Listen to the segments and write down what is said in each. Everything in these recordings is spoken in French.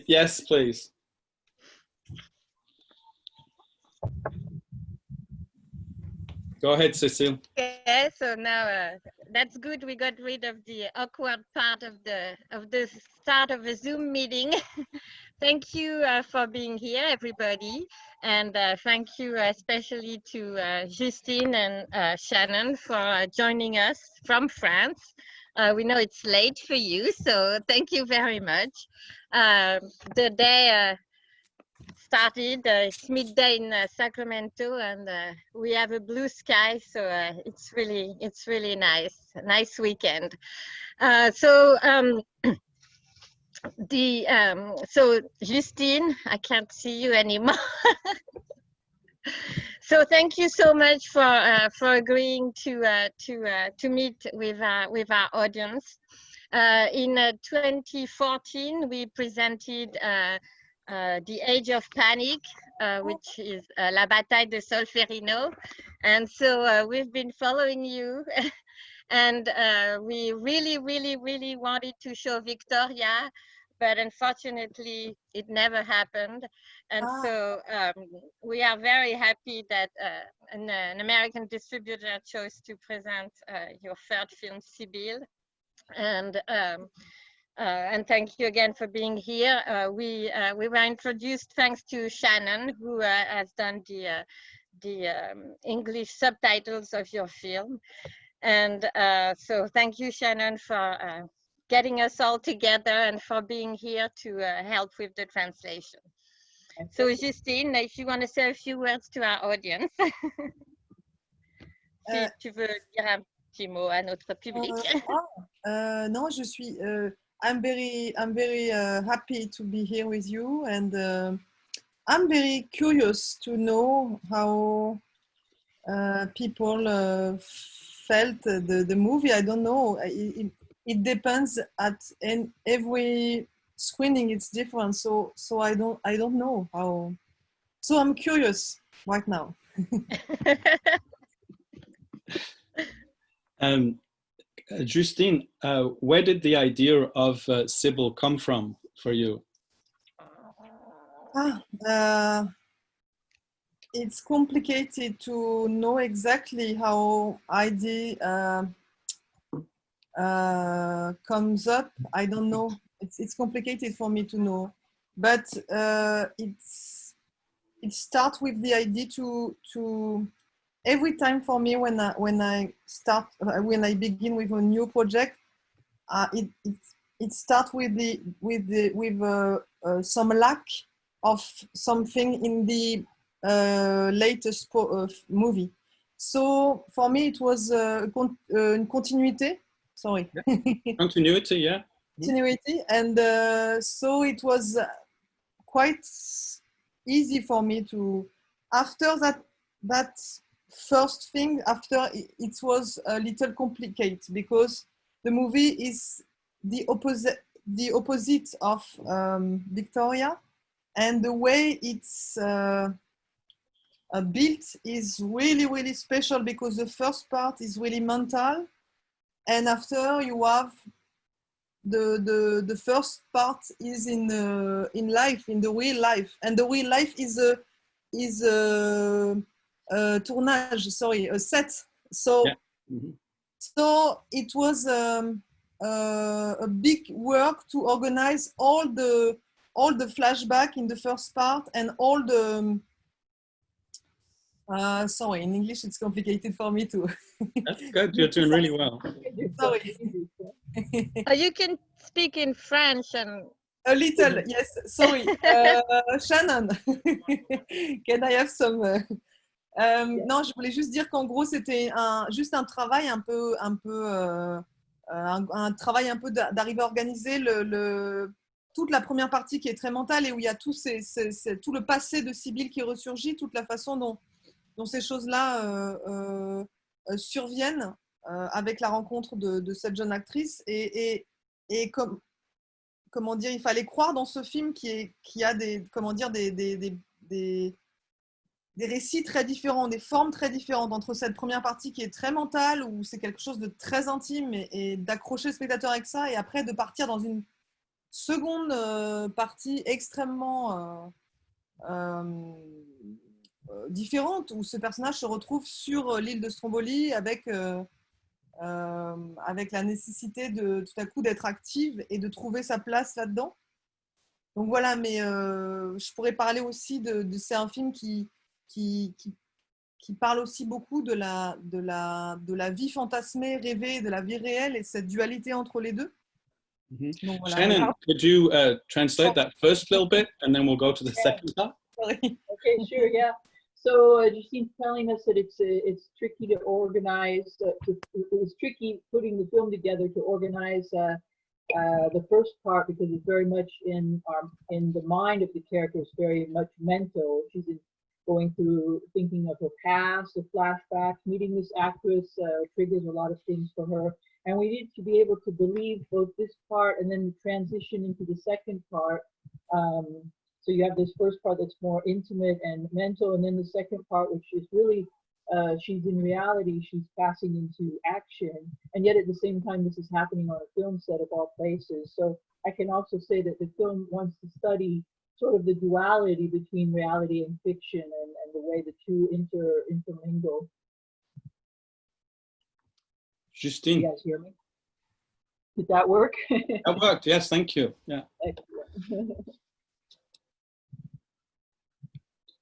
Yes, please. Go ahead, Cecile. Okay, so now that's good. We got rid of the awkward part of the start of a Zoom meeting. Thank you for being here, everybody, and thank you especially to Justine and Shannon for joining us from France. We know it's late for you, so thank you very much. The day started. It's midday in Sacramento, and we have a blue sky, so it's really nice weekend. So Justine, I can't see you anymore. So thank you so much for agreeing to meet with our audience. In 2014, we presented The Age of Panic, which is La Bataille de Solferino. And so we've been following you and we really wanted to show Victoria, but unfortunately it never happened. And so we are very happy that an American distributor chose to present your third film, Sibyl. And thank you again for being here. We were introduced thanks to Shannon, who has done the English subtitles of your film. And so thank you, Shannon, for getting us all together and for being here to help with the translation. So Justine, if you want to say a few words to our audience. Si tu veux dire un petit mot à notre public. Non, je suis... I'm very happy to be here with you, and I'm very curious to know how people felt the movie. I don't know. It depends in every screening. It's different. So I don't know how. So I'm curious right now. Justine, where did the idea of Sibyl come from for you? It's complicated to know exactly how idea comes up. I don't know. It's complicated for me to know, but it starts with the idea to every time for me when I begin with a new project, it starts with some lack of something in the latest movie. So for me it was une continuité. Sorry. Continuity, yeah. Continuity, and so it was quite easy for me to, after that first thing, after it was a little complicated because the movie is the opposite of Victoria, and the way it's built is really special because the first part is really mental, and after you have the first part is in life, in the real life, and the real life is a tournage, sorry, a set. So yeah. Mm-hmm. So it was a big work to organize all the flashback in the first part and all the sorry, in English it's complicated for me too. That's good, you're doing really well. Sorry. You can speak in French and a little, yes, sorry. Shannon, can I have some non, je voulais juste dire qu'en gros c'était juste un travail un travail un peu d'arriver à organiser toute la première partie qui est très mentale et où il y a tout le passé de Sibyl qui ressurgit, toute la façon dont ces choses-là surviennent avec la rencontre de cette jeune actrice et comment dire, il fallait croire dans ce film qui a des récits très différents, des formes très différentes entre cette première partie qui est très mentale, où c'est quelque chose de très intime et d'accrocher le spectateur avec ça, et après de partir dans une seconde partie extrêmement différente où ce personnage se retrouve sur l'île de Stromboli avec la nécessité de tout à coup d'être active et de trouver sa place là-dedans. Donc voilà, mais je pourrais parler aussi c'est un film qui parle aussi beaucoup de la vie fantasmée, rêvée, de la vie réelle et cette dualité entre les deux. Donc, voilà. Shannon, could you translate that first little bit and then we'll go to the second part? Sorry. Okay, sure, yeah. So Justine's telling us that it's tricky to organize. It's tricky putting the film together to organize the first part because it's very much in the mind of the character. It's very much mental. She's going through thinking of her past, the flashbacks. Meeting this actress triggers a lot of things for her, and we need to be able to believe both this part and then transition into the second part. So you have this first part that's more intimate and mental, and then the second part, which is really, she's in reality, she's passing into action, and yet at the same time, this is happening on a film set of all places. So I can also say that the film wants to study sort of the duality between reality and fiction and the way the two intermingle. Justine. You guys hear me? Did that work? That worked, yes, thank you. Yeah. Excellent.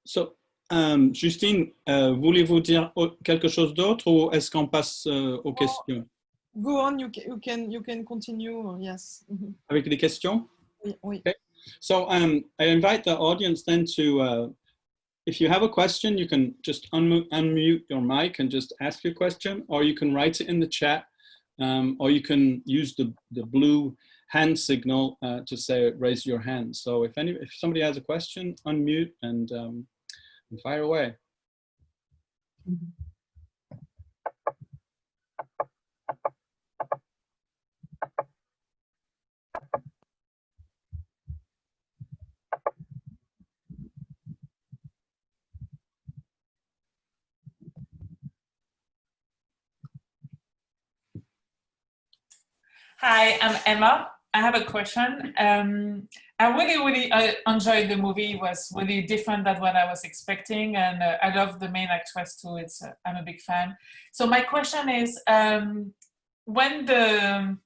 So, Justine, voulez-vous dire quelque chose d'autre ou est-ce qu'on passe aux questions? Go on, you can continue, yes. Avec les questions? Oui, oui. Okay. So I invite the audience then to, if you have a question, you can just unmute your mic and just ask your question, or you can write it in the chat, or you can use the blue hand signal to say raise your hand. So if somebody has a question, unmute and fire away. Hi, I'm Emma. I have a question. I really enjoyed the movie. It was really different than what I was expecting, and I love the main actress too. I'm a big fan. So my question is, when the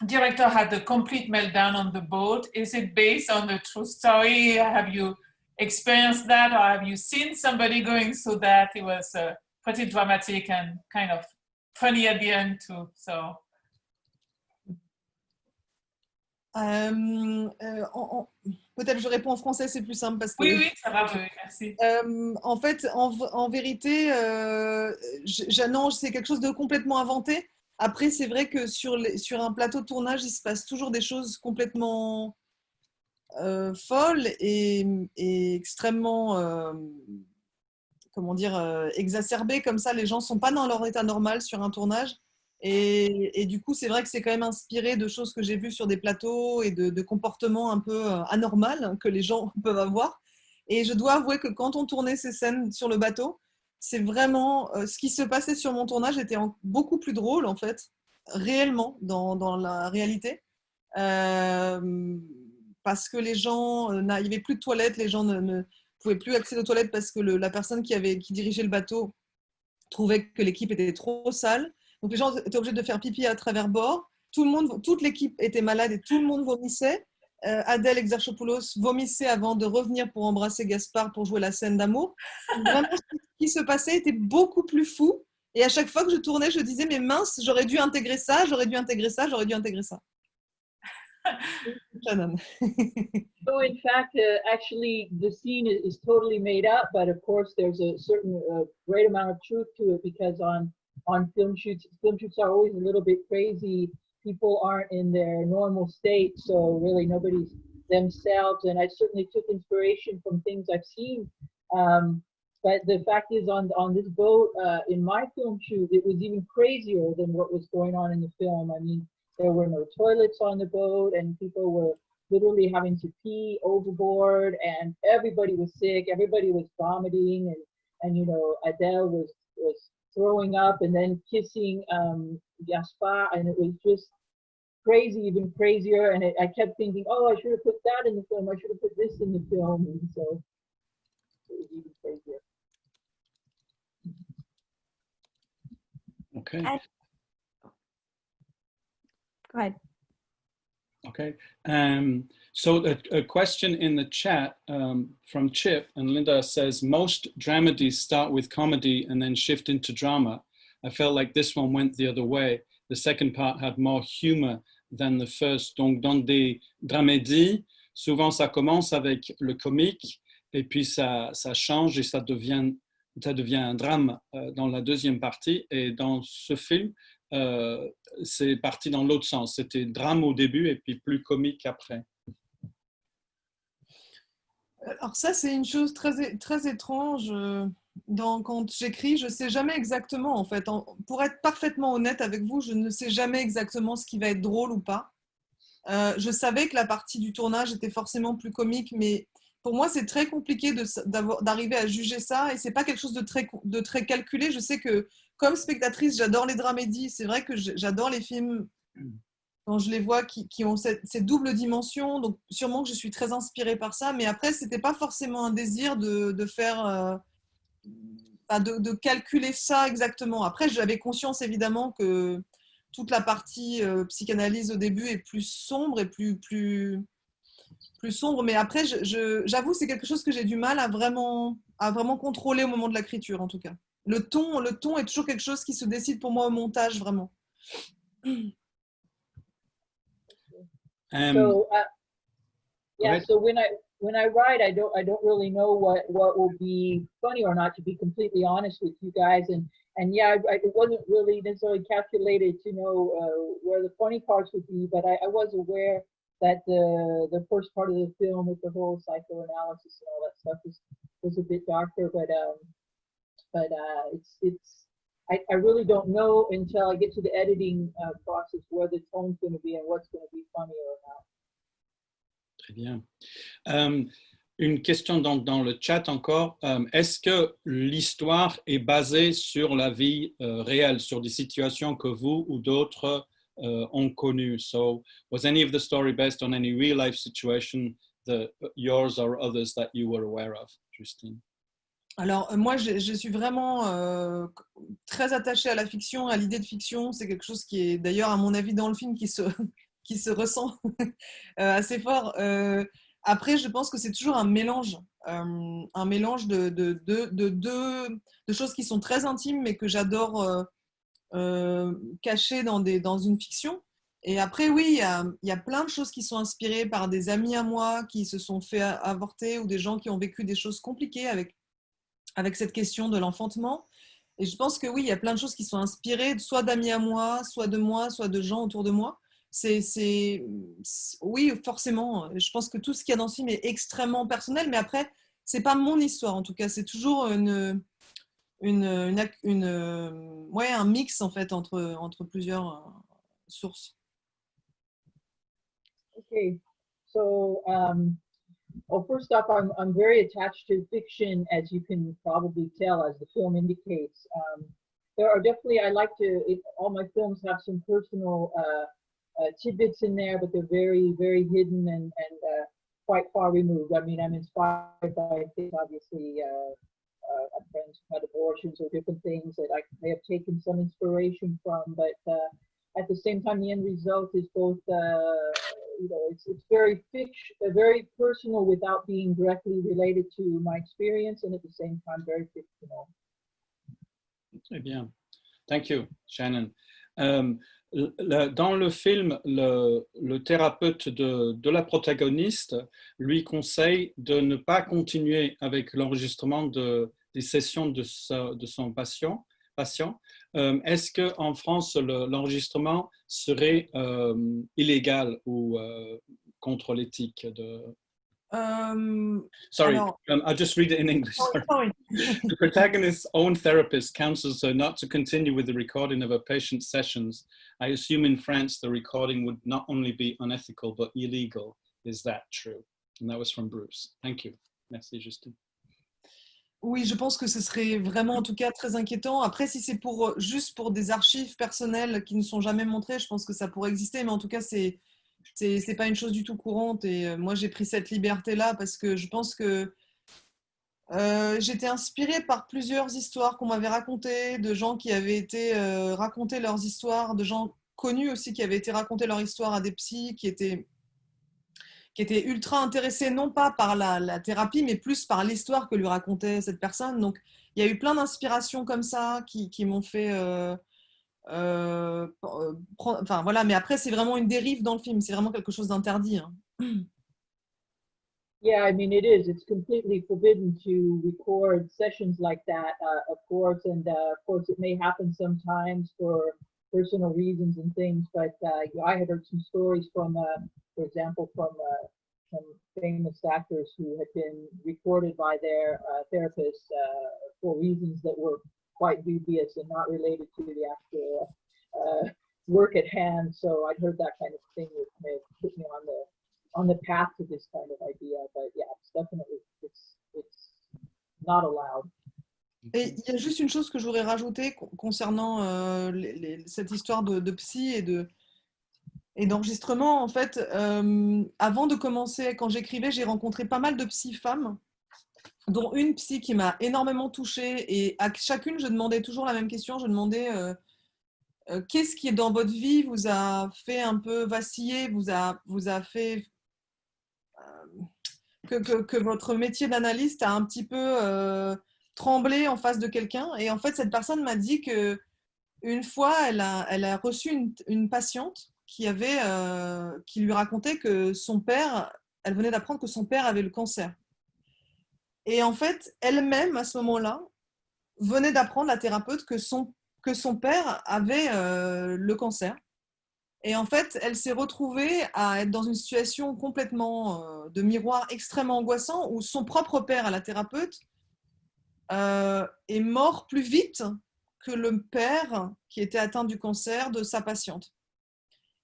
director had the complete meltdown on the boat, is it based on the true story? Have you experienced that, or have you seen somebody going through that? It was pretty dramatic and kind of funny at the end too. So. Peut-être je réponds en français, c'est plus simple parce que. Oui, ça va, oui, merci. En fait, en vérité, non, c'est quelque chose de complètement inventé. Après, c'est vrai que sur un plateau de tournage, il se passe toujours des choses complètement folles et extrêmement, comment dire, exacerbées. Comme ça, les gens ne sont pas dans leur état normal sur un tournage. Et du coup, c'est vrai que c'est quand même inspiré de choses que j'ai vues sur des plateaux et de comportements un peu anormaux que les gens peuvent avoir. Et je dois avouer que quand on tournait ces scènes sur le bateau, c'est vraiment ce qui se passait sur mon tournage était beaucoup plus drôle en fait, réellement dans la réalité, parce que les gens il n'y avait plus de toilettes, les gens ne pouvaient plus accéder aux toilettes parce que la personne qui dirigeait le bateau trouvait que l'équipe était trop sale. Donc les gens étaient obligés de faire pipi à travers bord. Toute l'équipe était malade et tout le monde vomissait. Adèle Exarchopoulos vomissait avant de revenir pour embrasser Gaspard pour jouer la scène d'amour. Vraiment, ce qui se passait était beaucoup plus fou. Et à chaque fois que je tournais, je disais, mais mince, j'aurais dû intégrer ça, j'aurais dû intégrer ça, j'aurais dû intégrer ça. Shannon. So in fact, actually, the scene is totally made up, but of course, there's a certain great amount of truth to it because on film shoots are always a little bit crazy. People aren't in their normal state, so really nobody's themselves. And I certainly took inspiration from things I've seen. But the fact is, on this boat, in my film shoot, it was even crazier than what was going on in the film. I mean, there were no toilets on the boat, and people were literally having to pee overboard, and everybody was sick. Everybody was vomiting, and you know, Adele was throwing up and then kissing Gaspard, and it was just crazy, even crazier. And I kept thinking, oh, I should have put that in the film. I should have put this in the film. And so it was even crazier. Okay. Go ahead. Okay. So a question in the chat from Chip, and Linda says, most dramedies start with comedy and then shift into drama. I felt like this one went the other way. The second part had more humor than the first. Donc dans des dramédies, souvent ça commence avec le comique et puis ça change et ça devient un drame dans la deuxième partie. Et dans ce film, c'est parti dans l'autre sens. C'était drame au début et puis plus comique après. Alors ça, c'est une chose très, très étrange. Quand j'écris, je ne sais jamais exactement, en fait. Pour être parfaitement honnête avec vous, je ne sais jamais exactement ce qui va être drôle ou pas. Je savais que la partie du tournage était forcément plus comique, mais pour moi, c'est très compliqué d'arriver à juger ça. Et ce n'est pas quelque chose de très calculé. Je sais que, comme spectatrice, j'adore les dramédies. C'est vrai que j'adore les films, quand je les vois, qui ont cette double dimension. Donc, sûrement que je suis très inspirée par ça. Mais après, ce n'était pas forcément un désir de faire... de calculer ça exactement. Après, j'avais conscience évidemment que toute la partie psychanalyse au début est plus sombre et plus sombre, mais après, j'avoue, c'est quelque chose que j'ai du mal à vraiment contrôler au moment de l'écriture, en tout cas. Le ton est toujours quelque chose qui se décide pour moi au montage, vraiment. So yeah, so when I write, I don't really know what will be funny or not, to be completely honest with you guys. And yeah, it wasn't really necessarily calculated to know where the funny parts would be, but I was aware that the first part of the film with the whole psychoanalysis and all that stuff was a bit darker, but I really don't know until I get to the editing process where the tone's going to be and what's going to be funny or not. Très bien. Une question dans le chat encore. Est-ce que l'histoire est basée sur la vie réelle, sur des situations que vous ou d'autres ont connues? So, was any of the story based on any real life situation, yours or others that you were aware of, Justine? Alors, moi, je suis vraiment très attachée à la fiction, à l'idée de fiction. C'est quelque chose qui est, d'ailleurs, à mon avis, dans le film, qui se ressent assez fort. Après, je pense que c'est toujours un mélange de choses qui sont très intimes, mais que j'adore cacher dans une fiction. Et après, oui, il y a plein de choses qui sont inspirées par des amis à moi qui se sont fait avorter ou des gens qui ont vécu des choses compliquées avec cette question de l'enfantement. Et je pense que oui, il y a plein de choses qui sont inspirées soit d'amis à moi, soit de gens autour de moi. Oui, forcément. Je pense que tout ce qu'il y a dans ce film est extrêmement personnel, mais après, c'est pas mon histoire en tout cas. C'est toujours un mix en fait entre plusieurs sources. Okay, so well, first off, I'm very attached to fiction, as you can probably tell, as the film indicates. There are definitely, all my films have some personal tidbits in there, but they're very, very hidden and quite far removed. I mean, I'm inspired by things, obviously, friends who've had abortions or different things that I may have taken some inspiration from, but at the same time, the end result is both, it's very personal without being directly related to my experience, and at the same time, very fictional. Très bien. Thank you, Shannon. Dans le film, le thérapeute de la protagoniste lui conseille de ne pas continuer avec l'enregistrement des sessions de son patient. Est-ce qu'en France, l'enregistrement serait illégal ou contre l'éthique Sorry, I'll just read it in English. Sorry. The protagonist's own therapist counsels her not to continue with the recording of her patient's sessions. I assume in France the recording would not only be unethical but illegal. Is that true? And that was from Bruce. Thank you. Merci, Justine. Oui, je pense que ce serait vraiment, en tout cas, très inquiétant. Après, si c'est pour juste pour des archives personnelles qui ne sont jamais montrées, je pense que ça pourrait exister. Mais en tout cas, c'est pas une chose du tout courante. Et moi, j'ai pris cette liberté-là parce que je pense que j'étais inspirée par plusieurs histoires qu'on m'avait racontées, de gens qui avaient été raconter leurs histoires, de gens connus aussi qui avaient été raconter leur histoire à des psys qui était ultra intéressé non pas par la thérapie, mais plus par l'histoire que lui racontait cette personne. Donc, il y a eu plein d'inspirations comme ça qui m'ont fait... enfin, voilà, mais après, c'est vraiment une dérive dans le film. C'est vraiment quelque chose d'interdit. Hein. Yeah, I mean, it is. It's completely forbidden to record sessions like that, of course. And of course, it may happen sometimes for personal reasons and things. But I had heard some stories from, for example, from some famous actors who had been recorded by their therapists for reasons that were quite dubious and not related to the actual work at hand. So I'd heard that kind of thing, which may have put me on the path to this kind of idea. But yeah, it's definitely it's not allowed. Et il y a juste une chose que je voudrais rajouter concernant cette histoire de psy et d'enregistrement. En fait, avant de commencer, quand j'écrivais, j'ai rencontré pas mal de psy femmes, dont une psy qui m'a énormément touchée. Et à chacune, je demandais toujours la même question. Je demandais qu'est-ce qui, dans votre vie, vous a fait un peu vaciller, vous a fait que votre métier d'analyste a un petit peu tremblé en face de quelqu'un. Et en fait, cette personne m'a dit que une fois, elle a reçu une patiente qui lui racontait que son père, elle venait d'apprendre que son père avait le cancer. Et en fait, elle-même, à ce moment-là, venait d'apprendre, la thérapeute, que son père avait le cancer. Et en fait, elle s'est retrouvée à être dans une situation complètement de miroir extrêmement angoissant où son propre père, à la thérapeute, est mort plus vite que le père qui était atteint du cancer de sa patiente.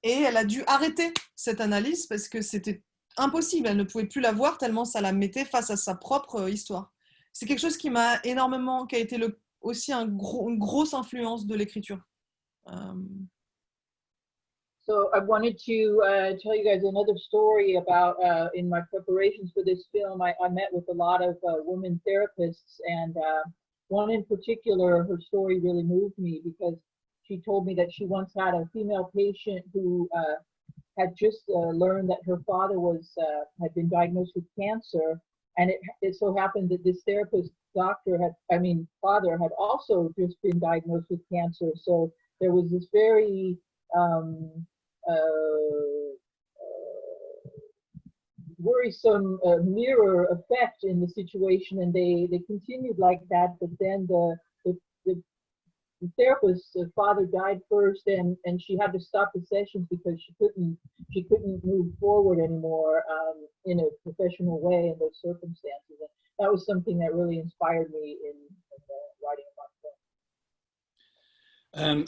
Et elle a dû arrêter cette analyse parce que c'était impossible. Elle ne pouvait plus la voir tellement ça la mettait face à sa propre histoire. C'est quelque chose qui m'a énormément, qui a été aussi une grosse influence de l'écriture. So I wanted to tell you guys another story about in my preparations for this film. I met with a lot of women therapists, and one in particular, her story really moved me because she told me that she once had a female patient who had just learned that her father had been diagnosed with cancer, and it so happened that this therapist father had also just been diagnosed with cancer. So there was this very worrisome mirror effect in the situation, and they continued like that. But then the therapist's father died first, and she had to stop the sessions because she couldn't move forward anymore in a professional way in those circumstances. And that was something that really inspired me in writing about film.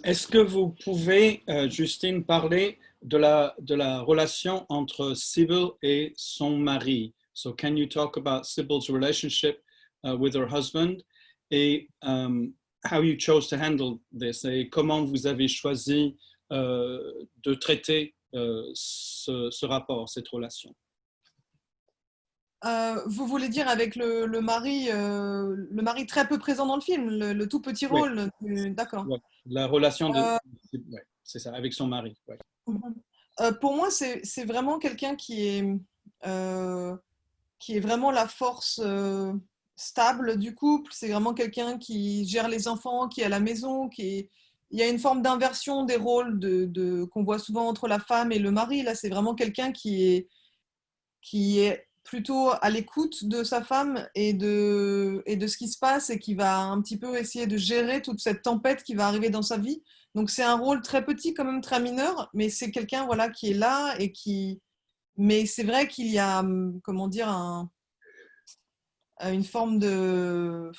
Est-ce que vous pouvez, Justine, parler de la relation entre Sybil et son mari? So can you talk about Sybil's relationship with her husband et how you chose to handle this et comment vous avez choisi de traiter ce rapport, cette relation? Vous voulez dire avec le mari très peu présent dans le film, le tout petit rôle, oui. D'accord. Ouais. La relation ouais, c'est ça, avec son mari. Ouais. Pour moi, c'est vraiment quelqu'un qui est vraiment la force stable du couple. C'est vraiment quelqu'un qui gère les enfants, qui est à la maison, il y a une forme d'inversion des rôles qu'on voit souvent entre la femme et le mari. Là, c'est vraiment quelqu'un qui est plutôt à l'écoute de sa femme et de ce qui se passe et qui va un petit peu essayer de gérer toute cette tempête qui va arriver dans sa vie. Donc c'est un rôle très petit, quand même très mineur, mais c'est quelqu'un voilà, qui est là et mais c'est vrai qu'il y a, comment dire, une forme de...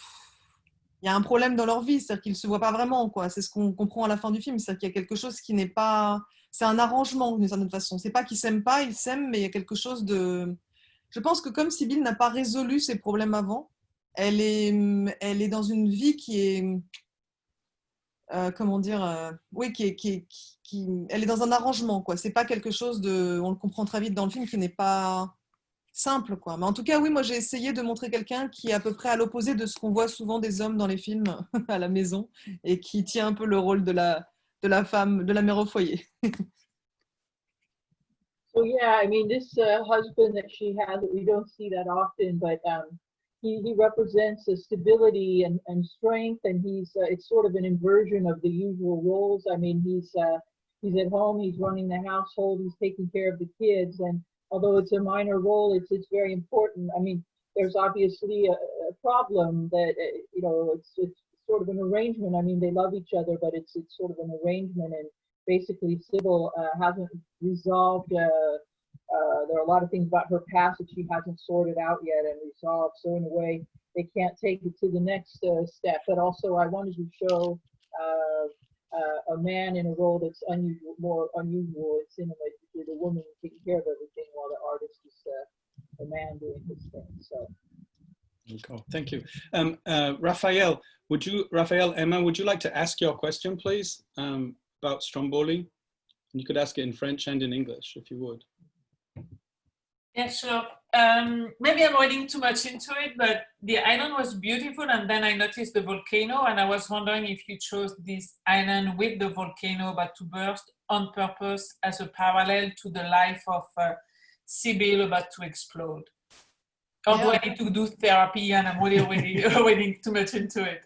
Il y a un problème dans leur vie, c'est-à-dire qu'ils ne se voient pas vraiment, quoi. C'est ce qu'on comprend à la fin du film, c'est-à-dire qu'il y a quelque chose qui n'est pas... C'est un arrangement d'une certaine façon. C'est pas qu'ils s'aiment pas, ils s'aiment, mais il y a quelque chose de... Je pense que comme Sybil n'a pas résolu ses problèmes avant, elle est dans une vie qui est, comment dire, oui, elle est dans un arrangement, quoi. C'est pas quelque chose de, on le comprend très vite dans le film, qui n'est pas simple, quoi. Mais en tout cas, oui, moi j'ai essayé de montrer quelqu'un qui est à peu près à l'opposé de ce qu'on voit souvent des hommes dans les films à la maison et qui tient un peu le rôle de la femme, de la mère au foyer. So yeah, I mean, this husband that she has, we don't see that often, but he represents a stability and strength, and it's sort of an inversion of the usual roles. I mean, he's at home, he's running the household, he's taking care of the kids, and although it's a minor role, it's very important. I mean, there's obviously a problem that you know, it's sort of an arrangement. I mean, they love each other, but it's sort of an arrangement, and basically Sybil hasn't resolved. There are a lot of things about her past that she hasn't sorted out yet and resolved. So in a way, they can't take it to the next step. But also, I wanted to show a man in a role that's unusual, more unusual in cinema, with a woman taking care of everything while the artist is the man doing his thing. So. Okay, thank you. Raphael, Emma, would you like to ask your question, please, about Stromboli? You could ask it in French and in English, if you would. Yeah, sure. Maybe I'm reading too much into it, but the island was beautiful, and then I noticed the volcano, and I was wondering if you chose this island with the volcano about to burst on purpose as a parallel to the life of Sybil about to explode. Or do I need to do therapy and I'm really reading too much into it?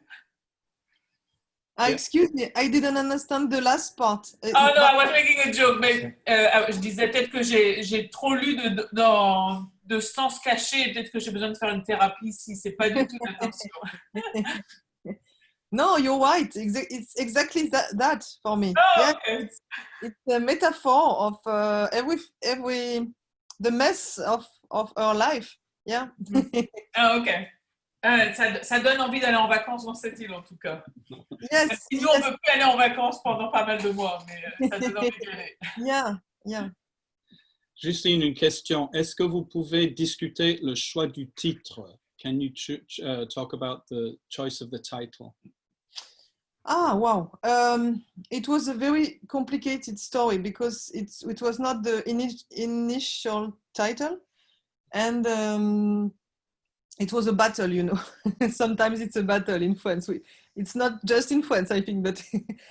Excuse me, I didn't understand the last part. Oh no, I was making a joke, mais je disais peut-être que j'ai trop lu de sens cachés, peut-être que j'ai besoin de faire une thérapie si c'est pas du tout l'intention. No, you're right. It's exactly that for me. Oh, yeah, okay. It's a metaphor of the mess of her life. Yeah. Ah, ok. Ça donne envie d'aller en vacances dans cette île, en tout cas. Yes. Sinon, on ne peut plus aller en vacances pendant pas mal de mois, mais ça donne envie d'y aller. Yeah. Justine, une question. Est-ce que vous pouvez discuter le choix du titre? Can you talk about the choice of the title? Wow. It was a very complicated story because it was not the initial title, and it was a battle, you know. Sometimes it's a battle in France. It's not just in France, I think, but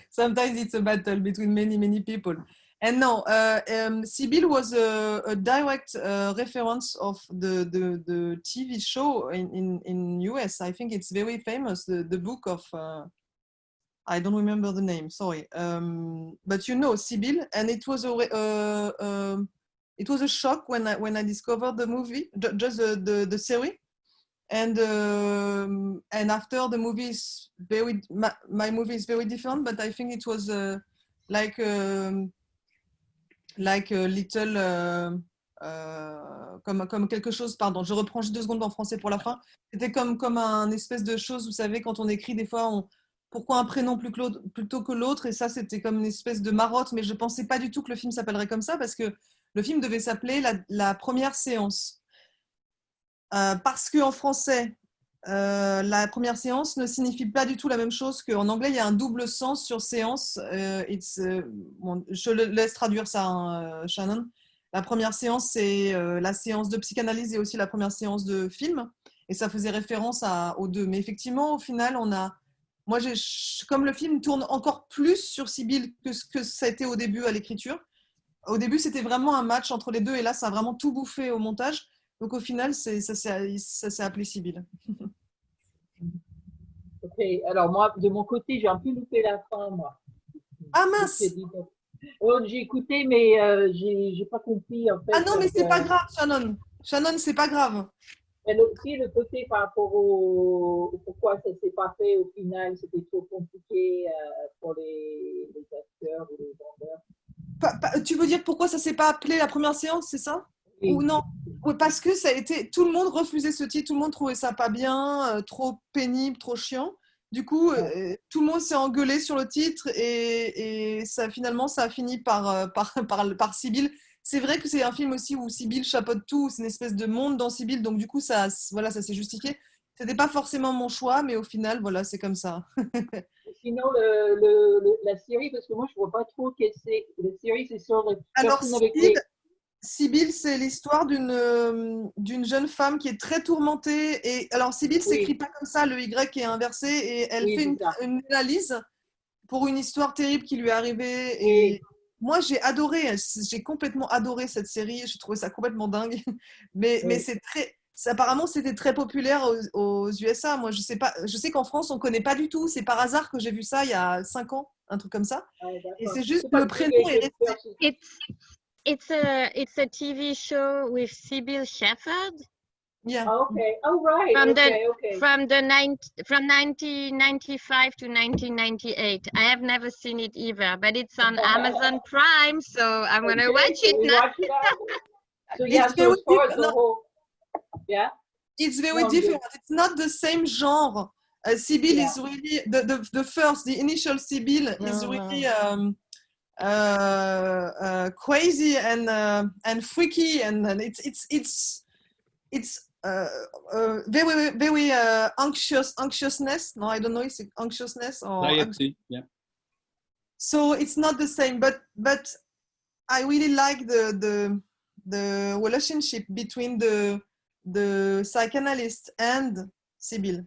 sometimes it's a battle between many people. And no, Sybil was a direct reference of the TV show in US. I think it's very famous, the book of, I don't remember the name, sorry. But you know Sybil, and it was a shock when I discovered the movie, just the series. And after the movie is my movie is very different, but I think it was like a little comme quelque chose, pardon, je reprends juste 2 secondes en français pour la fin. C'était comme un espèce de chose, vous savez, quand on écrit des fois, pourquoi un prénom plutôt que l'autre, et ça c'était comme une espèce de marotte, mais je pensais pas du tout que le film s'appellerait comme ça, parce que le film devait s'appeler la première séance. Parce qu'en français, la première séance ne signifie pas du tout la même chose qu'en anglais. Il y a un double sens sur séance. Bon, je laisse traduire ça, hein, Shannon. La première séance, c'est la séance de psychanalyse et aussi la première séance de film. Et ça faisait référence aux deux. Mais effectivement, au final, comme le film tourne encore plus sur Sybil que ce que ça a été au début à l'écriture. Au début, c'était vraiment un match entre les deux. Et là, ça a vraiment tout bouffé au montage. Donc au final, ça s'est appelé Sybil. Ok, alors moi, de mon côté, j'ai un peu loupé la fin, moi. Ah mince! J'ai écouté, mais j'ai pas compris, en fait. Ah non, mais c'est pas grave, Shannon. Shannon, c'est pas grave. Elle a aussi le côté par rapport pourquoi ça s'est pas fait au final, c'était trop compliqué pour les acteurs ou les vendeurs. Tu veux dire pourquoi ça s'est pas appelé la première séance, c'est ça? Oui. Ou non? Oui, parce que ça a été, tout le monde refusait ce titre, tout le monde trouvait ça pas bien, trop pénible, trop chiant. Du coup, tout le monde s'est engueulé sur le titre et finalement, ça a fini par Sybil. C'est vrai que c'est un film aussi où Sybil chapeaute tout, c'est une espèce de monde dans Sybil, donc du coup, ça s'est justifié. C'était pas forcément mon choix, mais au final, voilà, c'est comme ça. Sinon, la série, parce que moi, je vois pas trop qu'est-ce que c'est. La série, c'est sur la Alors, personne avec Sibylle, c'est l'histoire d'une jeune femme qui est très tourmentée. Et alors, Sibylle s'écrit Oui, pas comme ça, le Y est inversé, et elle oui, fait c'est ça. une analyse pour une histoire terrible qui lui est arrivée. Oui, Et moi, j'ai adoré, j'ai complètement adoré cette série. J'ai trouvé ça complètement dingue. Mais oui. c'est apparemment, c'était très populaire aux USA. Moi, je sais pas, je sais qu'en France, on connaît pas du tout. C'est par hasard que j'ai vu ça il y a 5 ans, un truc comme ça. Ah, Et d'accord. c'est juste C'est pas le le truc prénom avec est le resté. It's a TV show with Sybil Shepherd Yeah. Ah, okay. Oh, right. from the Okay, okay. from 1995 to 1998. I have never seen it either, but it's on Amazon Prime, so I'm gonna Okay, watch so it we now. watch it after. So yeah, It's so very as far as different. the No, whole, yeah, it's very no, I'm good. different. It's not the same genre. Sibyl Yeah. is really the initial Sibyl is really crazy and freaky, and it's very anxiousness. No, I don't know. It's anxiousness or Anxiety, yeah. so it's not the same. But I really like the relationship between the psychanalyst and Sibyl.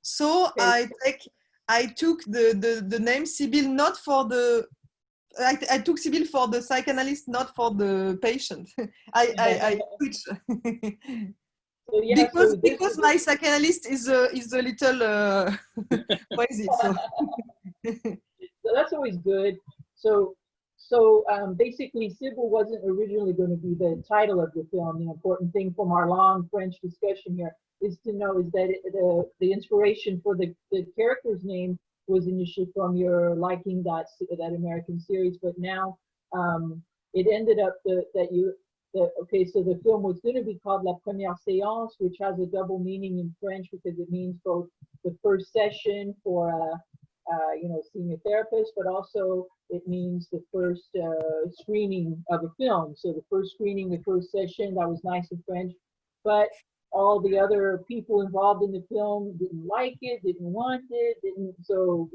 So Okay. I took the name Sibyl not for the I took Sibyl for the psychanalyst, not for the patient. I switch So yeah, so this because is my psychanalyst is a little crazy. So so that's always good. So basically, Sybil wasn't originally going to be the title of the film. The important thing from our long French discussion here is to know is that the inspiration for the character's name was initially from your liking that American series, but now it ended up okay, so the film was going to be called La Première Séance, which has a double meaning in French because it means both the first session for seeing a therapist, but also it means the first screening of a film. So the first screening, the first session, that was nice in French, but all the other people involved in the film didn't like it, didn't want it, so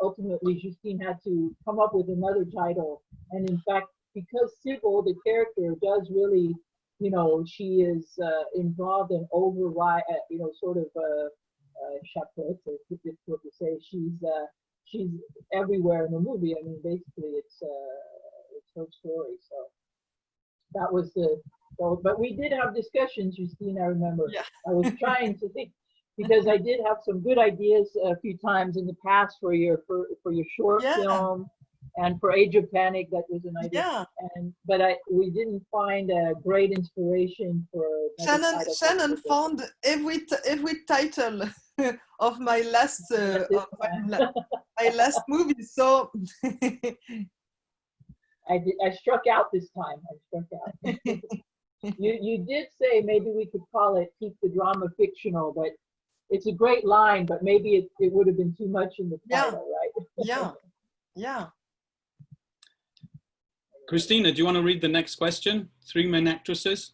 ultimately Justine had to come up with another title. And in fact, because Sybil, the character, does really, she is involved in override, sort of chapeau, it's difficult to say. She's everywhere in the movie. I mean, basically, it's her story. So that was but we did have discussions, Justine, I remember. yeah. I was trying to think, because I did have some good ideas a few times in the past for your short Yeah. film and for Age of Panic. That was an idea. Yeah. But we didn't find a great inspiration for another title. Shannon found every title of my last my last movie. So I struck out this time. I struck out. You did say maybe we could call it Keep the Drama Fictional, but it's a great line, but maybe it would have been too much in the title, right? yeah. Christina, do you want to read the next question? 3 main actresses.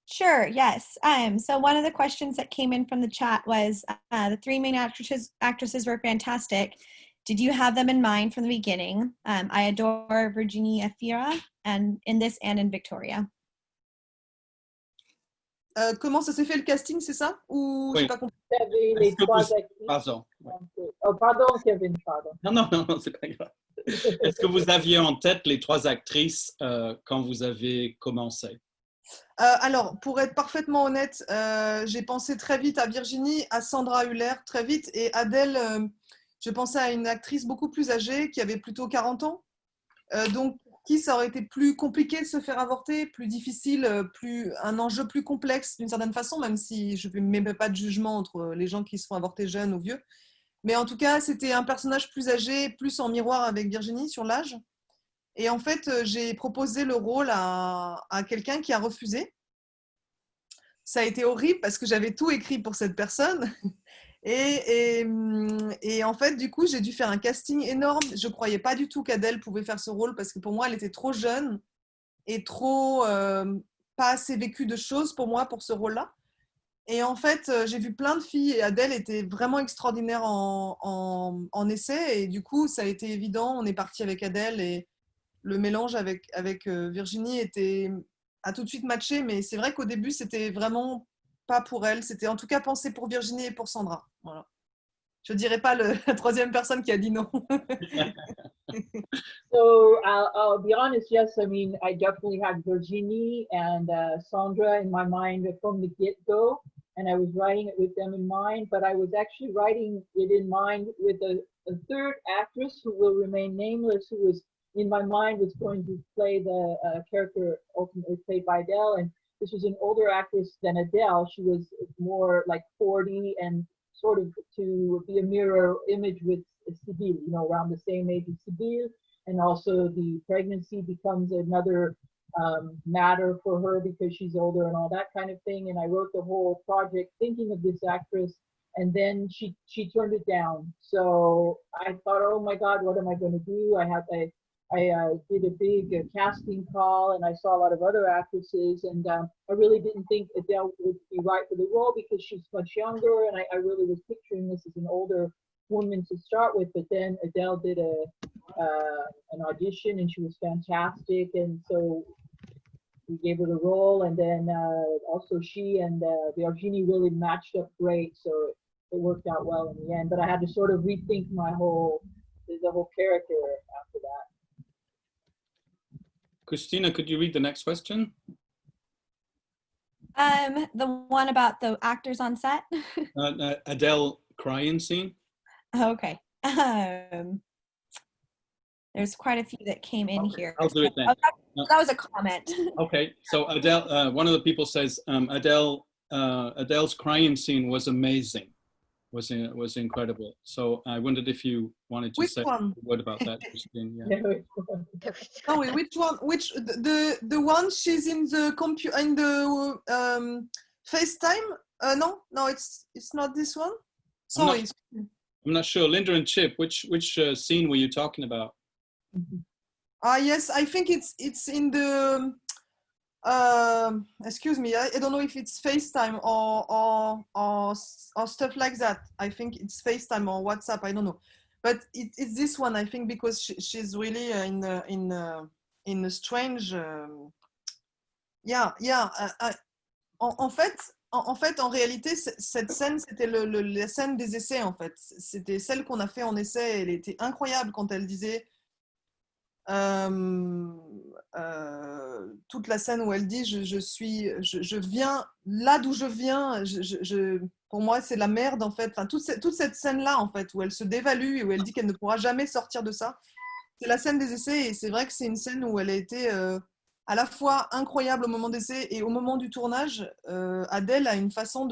Sure, yes. So one of the questions that came in from the chat was the 3 main actresses were fantastic. Did you have them in mind from the beginning? I adore Virginie Efira and in this and in Victoria. Comment ça s'est fait le casting, c'est ça? Ou Oui. j'ai pas compris. Les trois actrices. Pardon. Ouais. Oh, pardon, Kevin, pardon. Non, c'est pas grave. Est-ce que vous aviez en tête les 3 actrices quand vous avez commencé? Alors, pour être parfaitement honnête, j'ai pensé très vite à Virginie, à Sandra Hüller, très vite, et Adèle, je pensais à une actrice beaucoup plus âgée, qui avait plutôt 40 ans, donc qui ça aurait été plus compliqué de se faire avorter, plus difficile, un enjeu plus complexe d'une certaine façon, même si je ne mets pas de jugement entre les gens qui se font avorter jeunes ou vieux. Mais en tout cas, c'était un personnage plus âgé, plus en miroir avec Virginie sur l'âge. Et en fait, j'ai proposé le rôle à quelqu'un qui a refusé. Ça a été horrible parce que j'avais tout écrit pour cette personne. Et en fait, du coup, j'ai dû faire un casting énorme. Je ne croyais pas du tout qu'Adèle pouvait faire ce rôle parce que pour moi, elle était trop jeune et trop pas assez vécue de choses pour moi pour ce rôle-là. Et en fait, j'ai vu plein de filles et Adèle était vraiment extraordinaire en essai. Et du coup, ça a été évident. On est parti avec Adèle et le mélange avec Virginie a tout de suite matché. Mais c'est vrai qu'au début, c'était vraiment pas pour elle. C'était en tout cas pensé pour Virginie et pour Sandra. Voilà. Je dirais pas la troisième personne qui a dit non. So I'll be honest. Yes, I mean I definitely had Virginie and Sandra in my mind from the get-go, and I was writing it with them in mind. But I was actually writing it in mind with a third actress who will remain nameless, who was in my mind was going to play the character ultimately played by Adele. And this was an older actress than Adele. She was more like 40 and sort of to be a mirror image with Sibylle, you know, around the same age as Sibylle. And also the pregnancy becomes another matter for her because she's older and all that kind of thing. And I wrote the whole project thinking of this actress, and then she turned it down. So I thought, oh my God, what am I going to do? I did a big casting call, and I saw a lot of other actresses, and I really didn't think Adele would be right for the role because she's much younger, and I really was picturing this as an older woman to start with. But then Adele did an audition, and she was fantastic, and so we gave her the role. And then also she and Virginie really matched up great, so it worked out well in the end. But I had to sort of rethink the whole character after that. Christina, could you read the next question? The one about the actors on set. Adele crying scene. Okay. There's quite a few that came in here. I'll do it then. Oh, that was a comment. Okay, so Adele, one of the people says Adele's crying scene was amazing, was incredible. So I wondered if you wanted to Which say one? a word about that, Christine. Yeah. No, wait, which one? Which the one she's in the FaceTime? No, it's not this one. Sorry. I'm not sure. Linda and Chip, which scene were you talking about? Yes, I think it's in the. Excuse me, I don't know if it's FaceTime or stuff like that. I think it's FaceTime or WhatsApp. I don't know, but it's this one. I think because she's really in a strange. En fait, en réalité, cette scène, c'était la scène des essais. En fait, c'était celle qu'on a fait en essai. Elle était incroyable quand elle disait. Toute la scène où elle dit je viens là d'où je viens, pour moi c'est la merde en fait, enfin, toute cette scène là en fait où elle se dévalue et où elle dit qu'elle ne pourra jamais sortir de ça, c'est la scène des essais. Et c'est vrai que c'est une scène où elle a été à la fois incroyable au moment d'essai et au moment du tournage. Adèle a une façon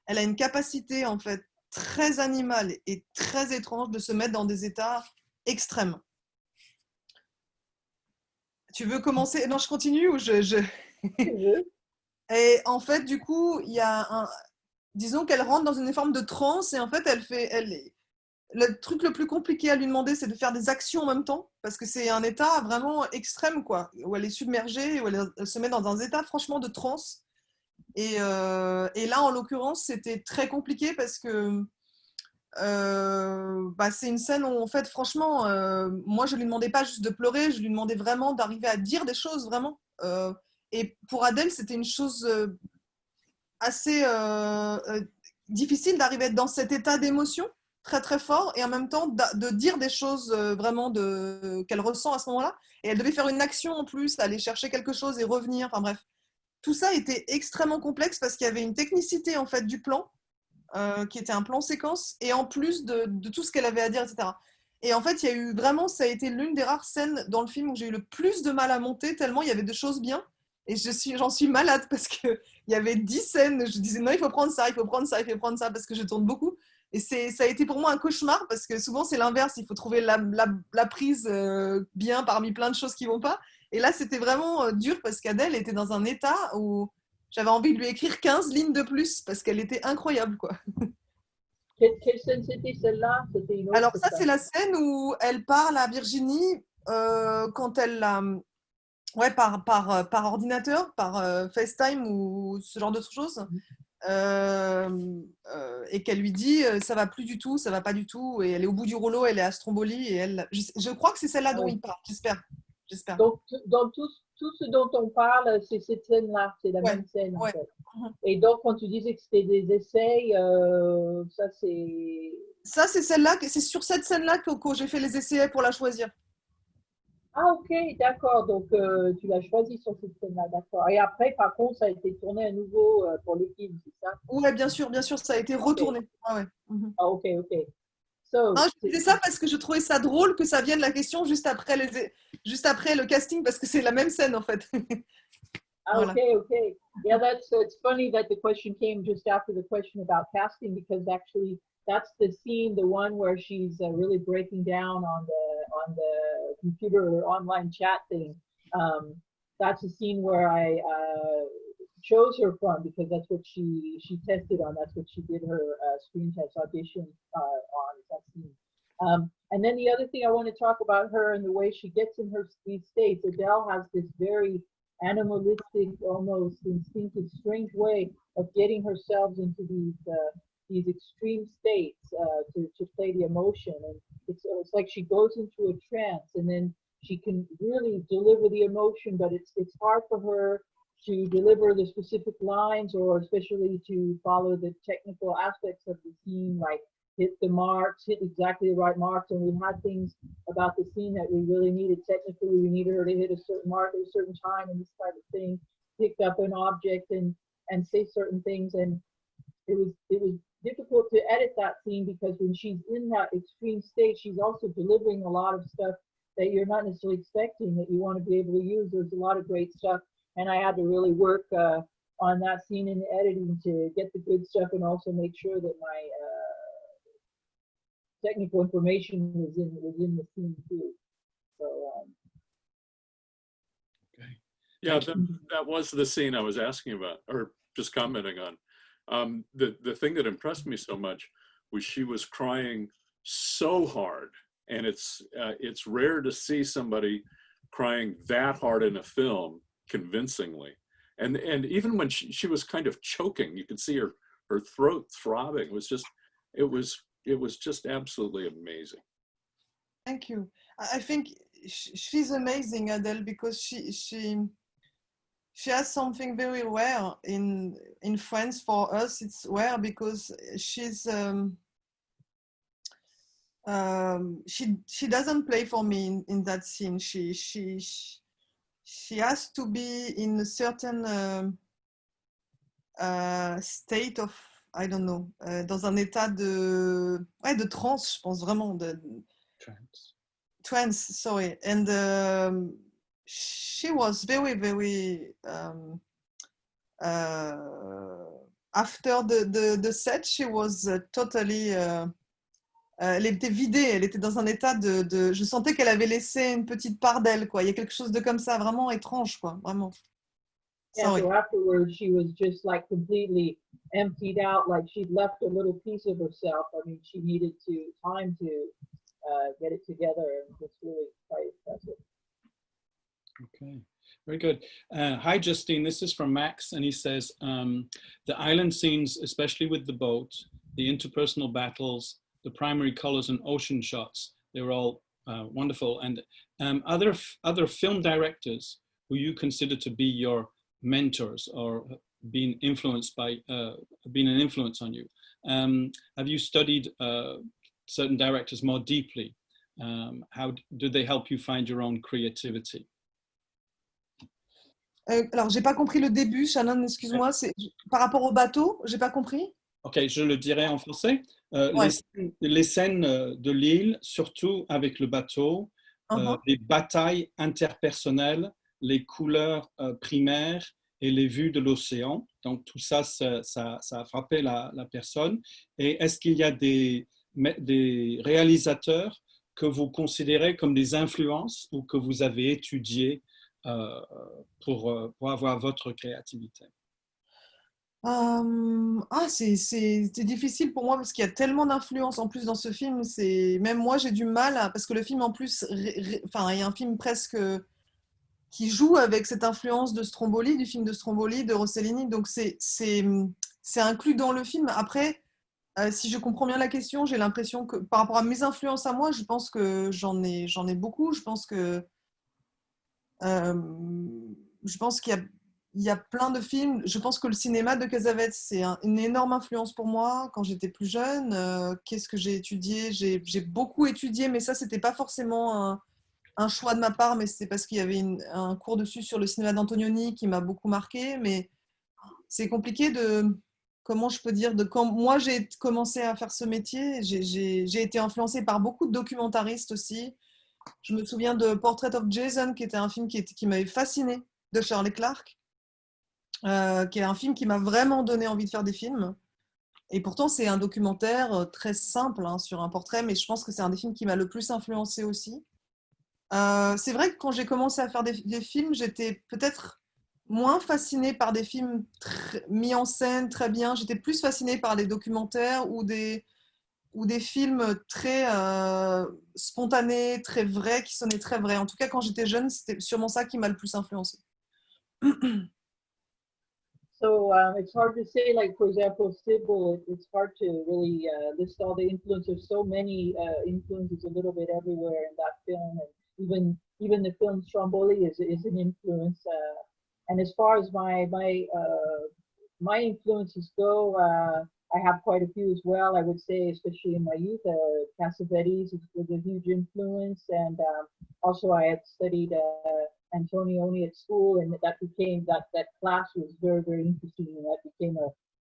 elle a une capacité en fait très animale et très étrange de se mettre dans des états extrêmes. Tu veux commencer? Non, je continue ou Et en fait, du coup, il y a disons qu'elle rentre dans une forme de transe et en fait, le truc le plus compliqué à lui demander, c'est de faire des actions en même temps parce que c'est un état vraiment extrême, quoi, où elle est submergée, où elle se met dans un état franchement de transe. Et là, en l'occurrence, c'était très compliqué parce que c'est une scène où en fait franchement moi je lui demandais pas juste de pleurer, je lui demandais vraiment d'arriver à dire des choses vraiment, et pour Adèle c'était une chose assez difficile d'arriver à être dans cet état d'émotion très très fort et en même temps de dire des choses vraiment qu'elle ressent à ce moment-là, et elle devait faire une action en plus, aller chercher quelque chose et revenir, enfin bref, tout ça était extrêmement complexe parce qu'il y avait une technicité en fait du plan qui était un plan séquence, et en plus de tout ce qu'elle avait à dire, etc. Et en fait, il y a eu vraiment, ça a été l'une des rares scènes dans le film où j'ai eu le plus de mal à monter, tellement il y avait de choses bien. Et j'en suis malade parce qu'il y avait 10 scènes, je disais non, il faut prendre ça, il faut prendre ça, il faut prendre ça, parce que je tourne beaucoup. Et ça a été pour moi un cauchemar, parce que souvent c'est l'inverse, il faut trouver la prise bien parmi plein de choses qui vont pas. Et là, c'était vraiment dur parce qu'Adèle était dans un état où j'avais envie de lui écrire 15 lignes de plus parce qu'elle était incroyable, quoi. Quelle scène c'était celle-là? Alors ça, c'est la scène où elle parle à Virginie quand elle l'a... Ouais, par ordinateur, par FaceTime ou ce genre de choses. et qu'elle lui dit ça va plus du tout, ça va pas du tout, et elle est au bout du rouleau, elle est à Stromboli, et je crois que c'est celle-là dont Oui. il parle, j'espère. Donc, dans tout ce dont on parle, c'est cette scène-là, c'est la Ouais, même scène en ouais. fait. Mhm. Et donc, quand tu disais que c'était des essais, ça c'est... Ça, c'est celle-là, c'est sur cette scène-là que j'ai fait les essais pour la choisir. Ah ok, d'accord, donc tu l'as choisi sur cette scène-là, d'accord. Et après, par contre, ça a été tourné à nouveau pour le film, c'est ça? Ouais, bien sûr, ça a été retourné. Ah ouais. Mhm. Ah ok, ok. So, Non, je disais ça parce que je trouvais ça drôle que ça vienne la question juste après le casting, parce que c'est la même scène en fait. Voilà. okay, okay. Yeah, it's funny that the question came just after the question about casting, because actually that's the scene, the one where she's really breaking down on the computer or online chat thing. That's a scene where I chose her from, because that's what she tested on. That's what she did her screen test audition on, that scene. And then the other thing I want to talk about her and the way she gets in these states. Adele has this very animalistic, almost instinctive, strange way of getting herself into these extreme states to play the emotion. And it's like she goes into a trance, and then she can really deliver the emotion, but it's hard for her to deliver the specific lines, or especially to follow the technical aspects of the scene, like hit the marks, hit exactly the right marks. And we had things about the scene that we really needed technically. We needed her to hit a certain mark at a certain time and this type of thing, pick up an object and say certain things. And it was difficult to edit that scene, because when she's in that extreme state, she's also delivering a lot of stuff that you're not necessarily expecting, that you want to be able to use. There's a lot of great stuff. And I had to really work on that scene in the editing to get the good stuff, and also make sure that my technical information was in the scene too. So okay, yeah, that was the scene I was asking about, or just commenting on. The thing that impressed me so much was she was crying so hard, and it's rare to see somebody crying that hard in a film convincingly. And even when she was kind of choking, you could see her throat throbbing. It was just absolutely amazing. Thank you. I think she's amazing, Adele, because she has something very rare in France. For us, it's rare because she's she doesn't play for me in that scene. She has to be in a certain state of, I don't know, dans un état de trance, je pense vraiment, trance, sorry. And she was very, very, after the set, she was totally, elle était vidée, elle était dans un état je sentais qu'elle avait laissé une petite part d'elle, quoi. Il y a quelque chose de comme ça, vraiment étrange, quoi, vraiment. Yeah, so afterwards, she was just like completely emptied out, like she'd left a little piece of herself. I mean, she needed time to get it together, and it's really quite impressive. Okay, very good. Hi, Justine. This is from Max, and he says, the island scenes, especially with the boat, the interpersonal battles, the primary colors and ocean shots, they were all wonderful. And other film directors who you consider to be your mentors or been influenced by, been an influence on you? Have you studied certain directors more deeply? How do they help you find your own creativity? Alors, j'ai pas compris le début, Shannon, excuse-moi, c'est par rapport au bateau, j'ai pas compris. Ok, je le dirai en français. Ouais. Les scènes de l'île, surtout avec le bateau, les batailles interpersonnelles, les couleurs primaires et les vues de l'océan. Donc, tout ça, ça a frappé la personne. Et est-ce qu'il y a des réalisateurs que vous considérez comme des influences ou que vous avez étudiés pour avoir votre créativité? C'est difficile pour moi parce qu'il y a tellement d'influence en plus dans ce film. Même moi j'ai du mal parce que le film en plus, il y a un film presque qui joue avec cette influence de Stromboli, du film de Stromboli, de Rossellini. Donc c'est c'est inclus dans le film. Après, si je comprends bien la question, j'ai l'impression que par rapport à mes influences à moi, je pense que j'en ai beaucoup. Je pense qu'il y a plein de films. Je pense que le cinéma de Cassavetes, c'est une énorme influence pour moi quand j'étais plus jeune. Qu'est-ce que j'ai étudié? J'ai beaucoup étudié, mais ça, c'était pas forcément un choix de ma part, mais c'est parce qu'il y avait un cours dessus sur le cinéma d'Antonioni qui m'a beaucoup marqué. Mais c'est compliqué comment je peux dire, quand moi j'ai commencé à faire ce métier, j'ai été influencée par beaucoup de documentaristes aussi. Je me souviens de Portrait of Jason, qui était un film qui m'avait fascinée, de Shirley Clarke, qui est un film qui m'a vraiment donné envie de faire des films. Et pourtant, c'est un documentaire très simple hein, sur un portrait, mais je pense que c'est un des films qui m'a le plus influencée aussi. C'est vrai que quand j'ai commencé à faire des films, j'étais peut-être moins fascinée par des films mis en scène très bien. J'étais plus fascinée par les documentaires ou des films très spontanés, très vrais, qui sonnaient très vrais. En tout cas, quand j'étais jeune, c'était sûrement ça qui m'a le plus influencée. So it's hard to say, like, for example, Sybil, it's hard to really list all the influences. There's so many influences a little bit everywhere in that film. And even the film Stromboli is an influence. And as far as my influences go, I have quite a few as well. I would say, especially in my youth, Cassavetes was a huge influence. And also I had studied Antonioni at school, and that became that class was very, very interesting, and that became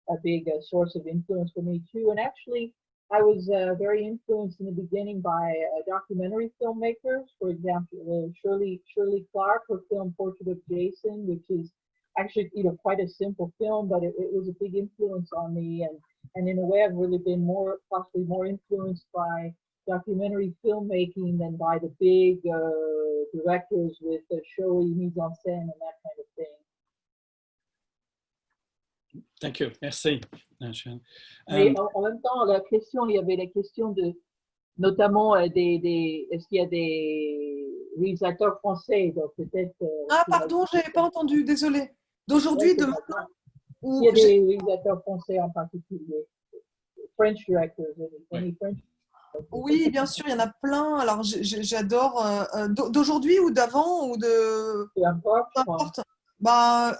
a big source of influence for me too. And actually, I was very influenced in the beginning by documentary filmmakers. For example, Shirley Clarke, her film Portrait of Jason, which is actually quite a simple film, but it was a big influence on me. And in a way, I've really been possibly more influenced by documentary filmmaking than by the big directors with the showy mise en scène and that kind of thing. Thank you. Merci. Mais en même temps, il y avait la question de, notamment est-ce qu'il y a des réalisateurs français, donc peut-être. Ah pardon, j'avais pas entendu, désolé. D'aujourd'hui, de maintenant. Il y a des réalisateurs français en particulier, French directors, any French. Oui, bien sûr, il y en a plein. Alors, j'adore d'aujourd'hui ou d'avant ou de. Peu importe. Bah,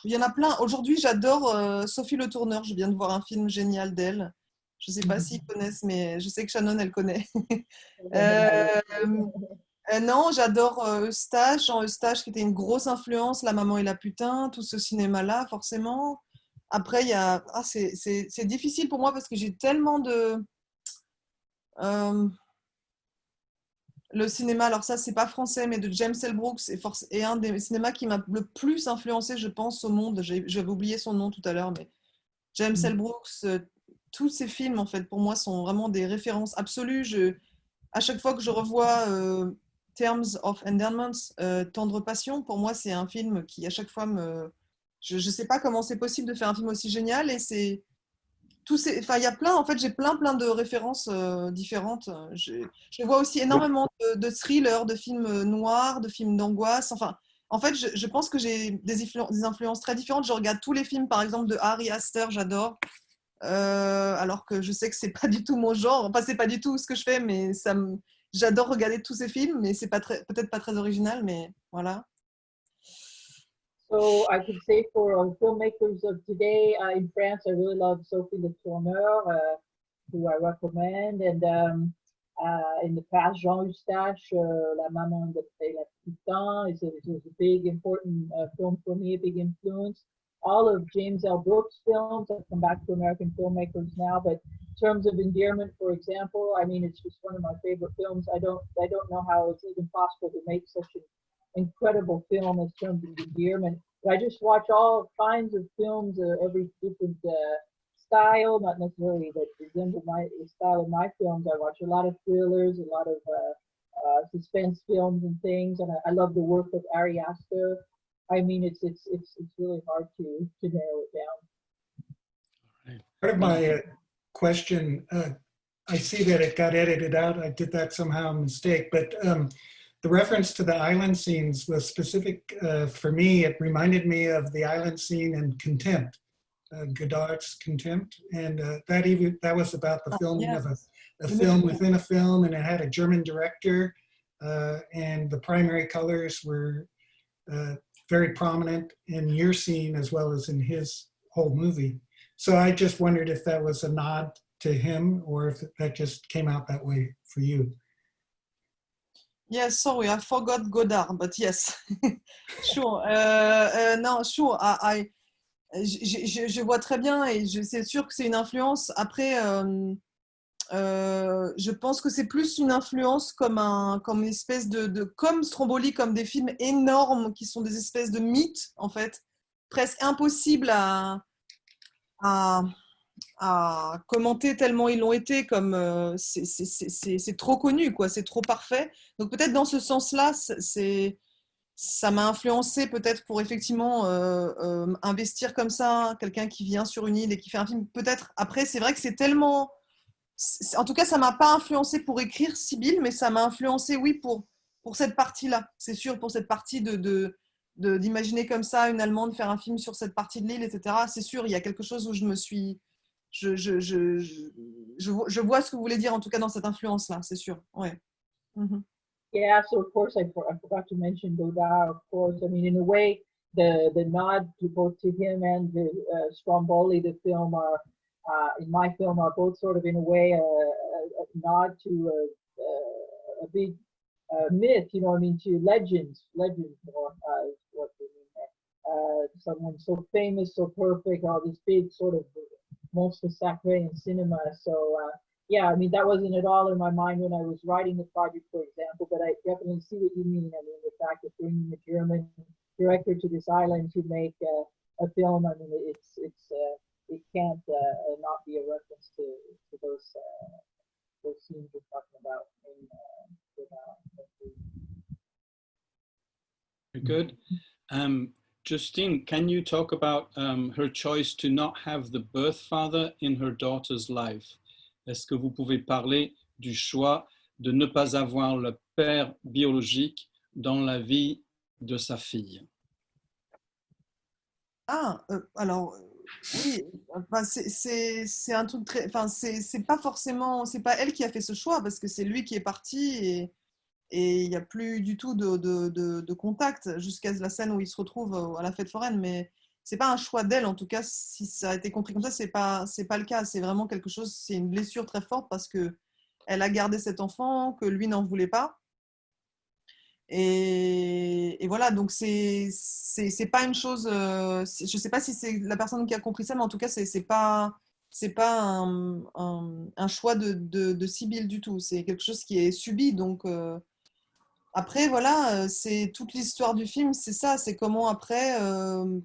il y en a plein. Aujourd'hui, j'adore Sophie Le Tourneur. Je viens de voir un film génial d'elle. Je ne sais pas s'ils connaissent, mais je sais que Shannon, elle connaît. Non, j'adore Eustache. Jean Eustache, qui était une grosse influence. La maman et la putain, tout ce cinéma-là, forcément. Après, il y a. Ah, c'est difficile pour moi parce que j'ai tellement de. Le cinéma, alors ça c'est pas français, mais de James L. Brooks est un des cinémas qui m'a le plus influencé, je pense, au monde. J'avais oublié son nom tout à l'heure, mais James L. Brooks, tous ces films en fait pour moi sont vraiment des références absolues. À chaque fois que je revois Terms of Endearment, Tendre Passion, pour moi c'est un film qui à chaque fois je sais pas comment c'est possible de faire un film aussi génial, et c'est il y a plein, en fait, j'ai plein de références différentes. Je vois aussi énormément de thrillers, de films noirs, de films d'angoisse. Enfin, en fait, je pense que j'ai des influences très différentes. Je regarde tous les films, par exemple, de Ari Aster, j'adore. Alors que je sais que c'est pas du tout mon genre. Enfin, c'est pas du tout ce que je fais, mais j'adore regarder tous ces films, mais c'est peut-être pas très original, mais voilà. So I could say for filmmakers of today in France, I really love Sophie Le Tourneur, who I recommend. And in the past, Jean Eustache, La Maman et la Putain, it was a big, important film for me, a big influence. All of James L. Brooks' films, I've come back to American filmmakers now, but in terms of endearment, for example, I mean, it's just one of my favorite films. I don't know how it's even possible to make such an incredible film in terms of endearment. But I just watch all kinds of films, every different style, not necessarily that resemble the style of my films. I watch a lot of thrillers, a lot of suspense films and things, and I love the work of Ari Aster. I mean, it's really hard to narrow it down. Part of my question, I see that it got edited out. I did that somehow a mistake, but the reference to the island scenes was specific for me. It reminded me of the island scene in Contempt, Godard's Contempt, and that was about the filming yes. of a film within a film, and it had a German director, and the primary colors were very prominent in your scene as well as in his whole movie. So I just wondered if that was a nod to him or if that just came out that way for you. Yes, sorry, I forgot Godard, but yes, sure. No, sure. Je vois très bien et c'est sûr que c'est une influence. Après, je pense que c'est plus une influence comme une espèce comme Stromboli, comme des films énormes qui sont des espèces de mythes, en fait, presque impossibles à commenter tellement ils l'ont été, comme c'est trop connu, quoi, c'est trop parfait. Donc peut-être dans ce sens-là, ça m'a influencé peut-être pour effectivement investir comme ça, quelqu'un qui vient sur une île et qui fait un film. Peut-être après, c'est vrai que c'est tellement... En tout cas, ça m'a pas influencé pour écrire Sibylle, mais ça m'a influencé, oui, pour cette partie-là. C'est sûr, pour cette partie d'imaginer comme ça une Allemande faire un film sur cette partie de l'île, etc. C'est sûr, il y a quelque chose où je vois ce que vous voulez dire, en tout cas dans cette influence-là, c'est sûr. Ouais. Mm-hmm. Yeah, so of course I forgot to mention Godard, of course. I mean, in a way, the nod to both to him and the Stromboli, the film, are in my film are both sort of in a way a nod to a big myth, you know, I mean, to legends more is what they mean there. Someone so famous, so perfect, all this big sort of monstre sacré in cinema. So yeah, I mean, that wasn't at all in my mind when I was writing the project, for example, but I definitely see what you mean. I mean, the fact of bringing a German director to this island to make a film, I mean, it can't not be a reference to those scenes you're talking about. Very good. Justine, can you talk about her choice to not have the birth father in her daughter's life? Est-ce que vous pouvez parler du choix de ne pas avoir le père biologique dans la vie de sa fille? Alors, oui, enfin, c'est un truc très... Enfin, c'est pas forcément... C'est pas elle qui a fait ce choix, parce que c'est lui qui est parti et il n'y a plus du tout de contact jusqu'à la scène où il se retrouve à la fête foraine. Mais c'est pas un choix d'elle, en tout cas, si ça a été compris comme ça, c'est pas le cas. C'est vraiment quelque chose, c'est une blessure très forte parce que elle a gardé cet enfant, que lui n'en voulait pas. Et voilà, donc c'est pas une chose. Je sais pas si c'est la personne qui a compris ça, mais en tout cas, c'est pas un choix de Sibylle du tout. C'est quelque chose qui est subi. Donc après, voilà, c'est toute l'histoire du film, c'est ça, c'est comment après,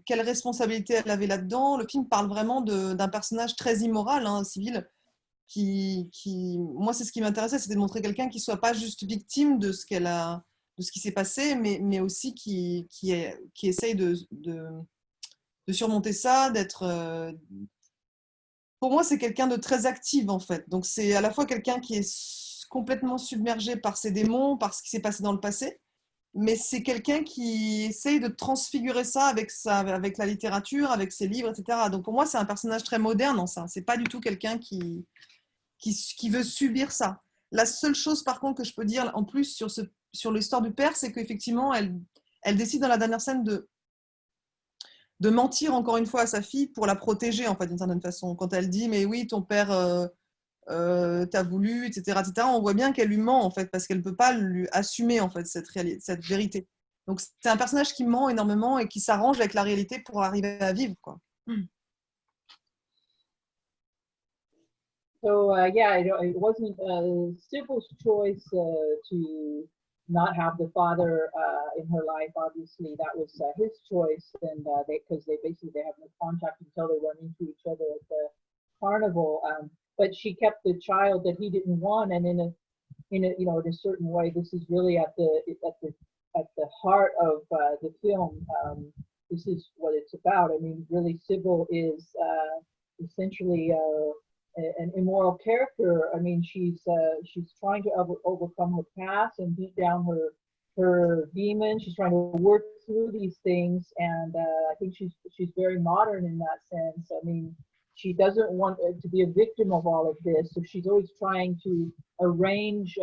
quelle responsabilité elle avait là-dedans. Le film parle vraiment d'un personnage très immoral, hein, Sibylle, moi, c'est ce qui m'intéressait, c'était de montrer quelqu'un qui soit pas juste victime de ce qui s'est passé, mais aussi qui essaye de surmonter ça, d'être... Pour moi, c'est quelqu'un de très actif, en fait. Donc, c'est à la fois quelqu'un qui est complètement submergé par ses démons, par ce qui s'est passé dans le passé, mais c'est quelqu'un qui essaye de transfigurer ça avec la littérature, avec ses livres, etc. Donc, pour moi, c'est un personnage très moderne en ça. C'est pas du tout quelqu'un qui veut subir ça. La seule chose, par contre, que je peux dire en plus sur l'histoire du père, c'est qu'effectivement, elle décide dans la dernière scène de mentir encore une fois à sa fille pour la protéger, en fait, d'une certaine façon. Quand elle dit « mais oui, ton père t'a voulu, etc., etc. », on voit bien qu'elle lui ment, en fait, parce qu'elle ne peut pas lui assumer, en fait, cette vérité. Donc, c'est un personnage qui ment énormément et qui s'arrange avec la réalité pour arriver à vivre, quoi. So yeah, it wasn't Sybil's choice to not have the father in her life. Obviously, that was his choice, and because they have no contact until they run into each other at the carnival. But she kept the child that he didn't want, and in a certain way, this is really at the heart of the film. This is what it's about. I mean, really, Sybil is essentially an immoral character. I mean, she's trying to overcome her past and beat down her demons. She's trying to work through these things, and I think she's very modern in that sense. I mean, she doesn't want to be a victim of all of this, so she's always trying to arrange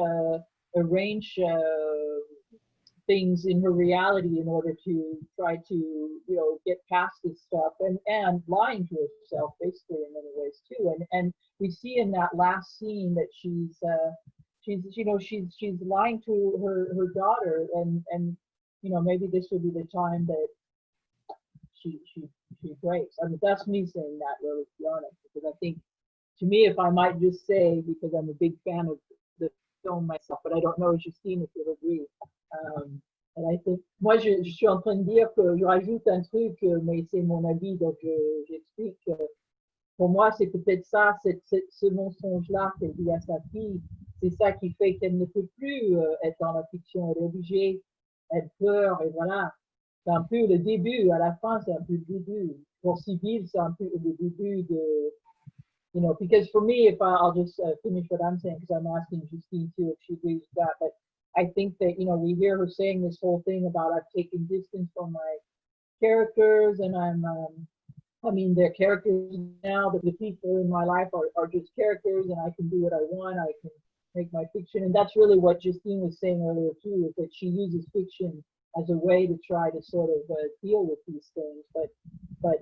things in her reality in order to try to, get past this stuff, and lying to herself basically in many ways too. And we see in that last scene that she's lying to her daughter, and maybe this will be the time that she breaks. I mean, that's me saying that, really, to be honest, because I think, to me, if I might just say, because I'm a big fan of the film myself, but I don't know, Justine, if you'll agree. And I think, moi, je suis en train de dire que je rajoute un truc, mais c'est mon avis, donc j'explique. Pour moi, c'est peut-être ça, ce mensonge-là qu'elle dit à sa fille, c'est ça qui fait qu'elle ne peut plus être dans la fiction. Elle est obligée, elle pleure, et voilà. C'est un peu le début, à la fin, c'est un peu le début. Pour Sibylle, c'est un peu le début de, because for me, I'll just finish what I'm saying, because I'm asking Justine too if she agrees with that, but I think that, we hear her saying this whole thing about I've taken distance from my characters, and they're characters now, but the people in my life are just characters, and I can do what I want, I can make my fiction. And that's really what Justine was saying earlier too, is that she uses fiction as a way to try to sort of deal with these things. But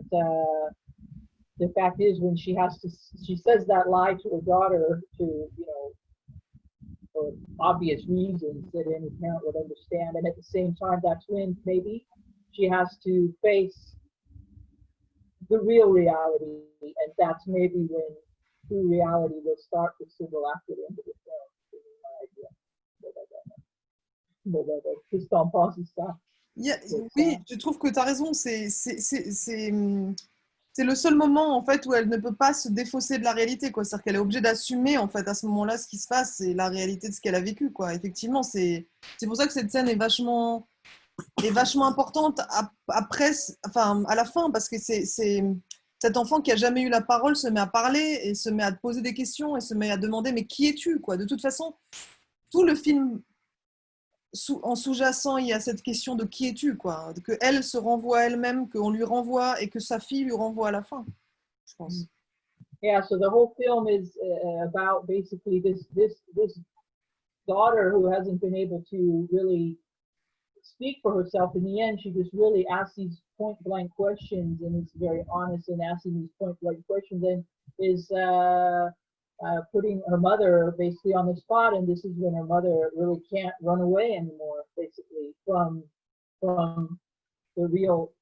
the fact is, when she says that lie to her daughter to, for obvious reasons that any parent would understand, and at the same time, that's when maybe she has to face the real reality, and that's maybe when true reality will start to sizzle after the end of the film. Qu'est-ce que t'en penses de ça? Oui, je trouve que tu as raison. C'est le seul moment en fait où elle ne peut pas se défausser de la réalité, quoi. C'est-à-dire qu'elle est obligée d'assumer en fait à ce moment-là ce qui se passe, c'est la réalité de ce qu'elle a vécu, quoi. Effectivement, c'est pour ça que cette scène est vachement importante après, enfin à la fin, parce que c'est cet enfant qui a jamais eu la parole se met à parler et se met à poser des questions et se met à demander mais qui es-tu, quoi. De toute façon, tout le film en sous-jacent, il y a cette question de qui es-tu, quoi, que elle se renvoie à elle-même, qu'on lui renvoie et que sa fille lui renvoie à la fin, je pense. Yeah, so the whole film is about basically this daughter who hasn't been able to really speak for herself. In the end, she just really asks these point-blank questions, and is very honest in asking these point-blank questions, and is putting her mother basically on the spot. And this is when her mother really can't run away anymore, basically, from the real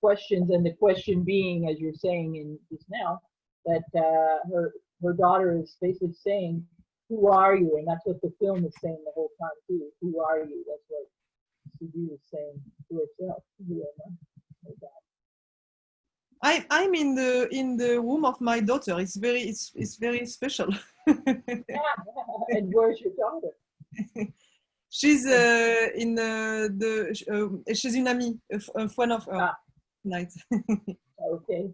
questions. And the question being, as you're saying in just now, that her daughter is basically saying, who are you? And that's what the film is saying the whole time too. Who are you? That's what Sibylle is saying to herself. I'm in the room of my daughter. It's very special. And where's your daughter? She's she's une amie, a friend of her. Night. Okay.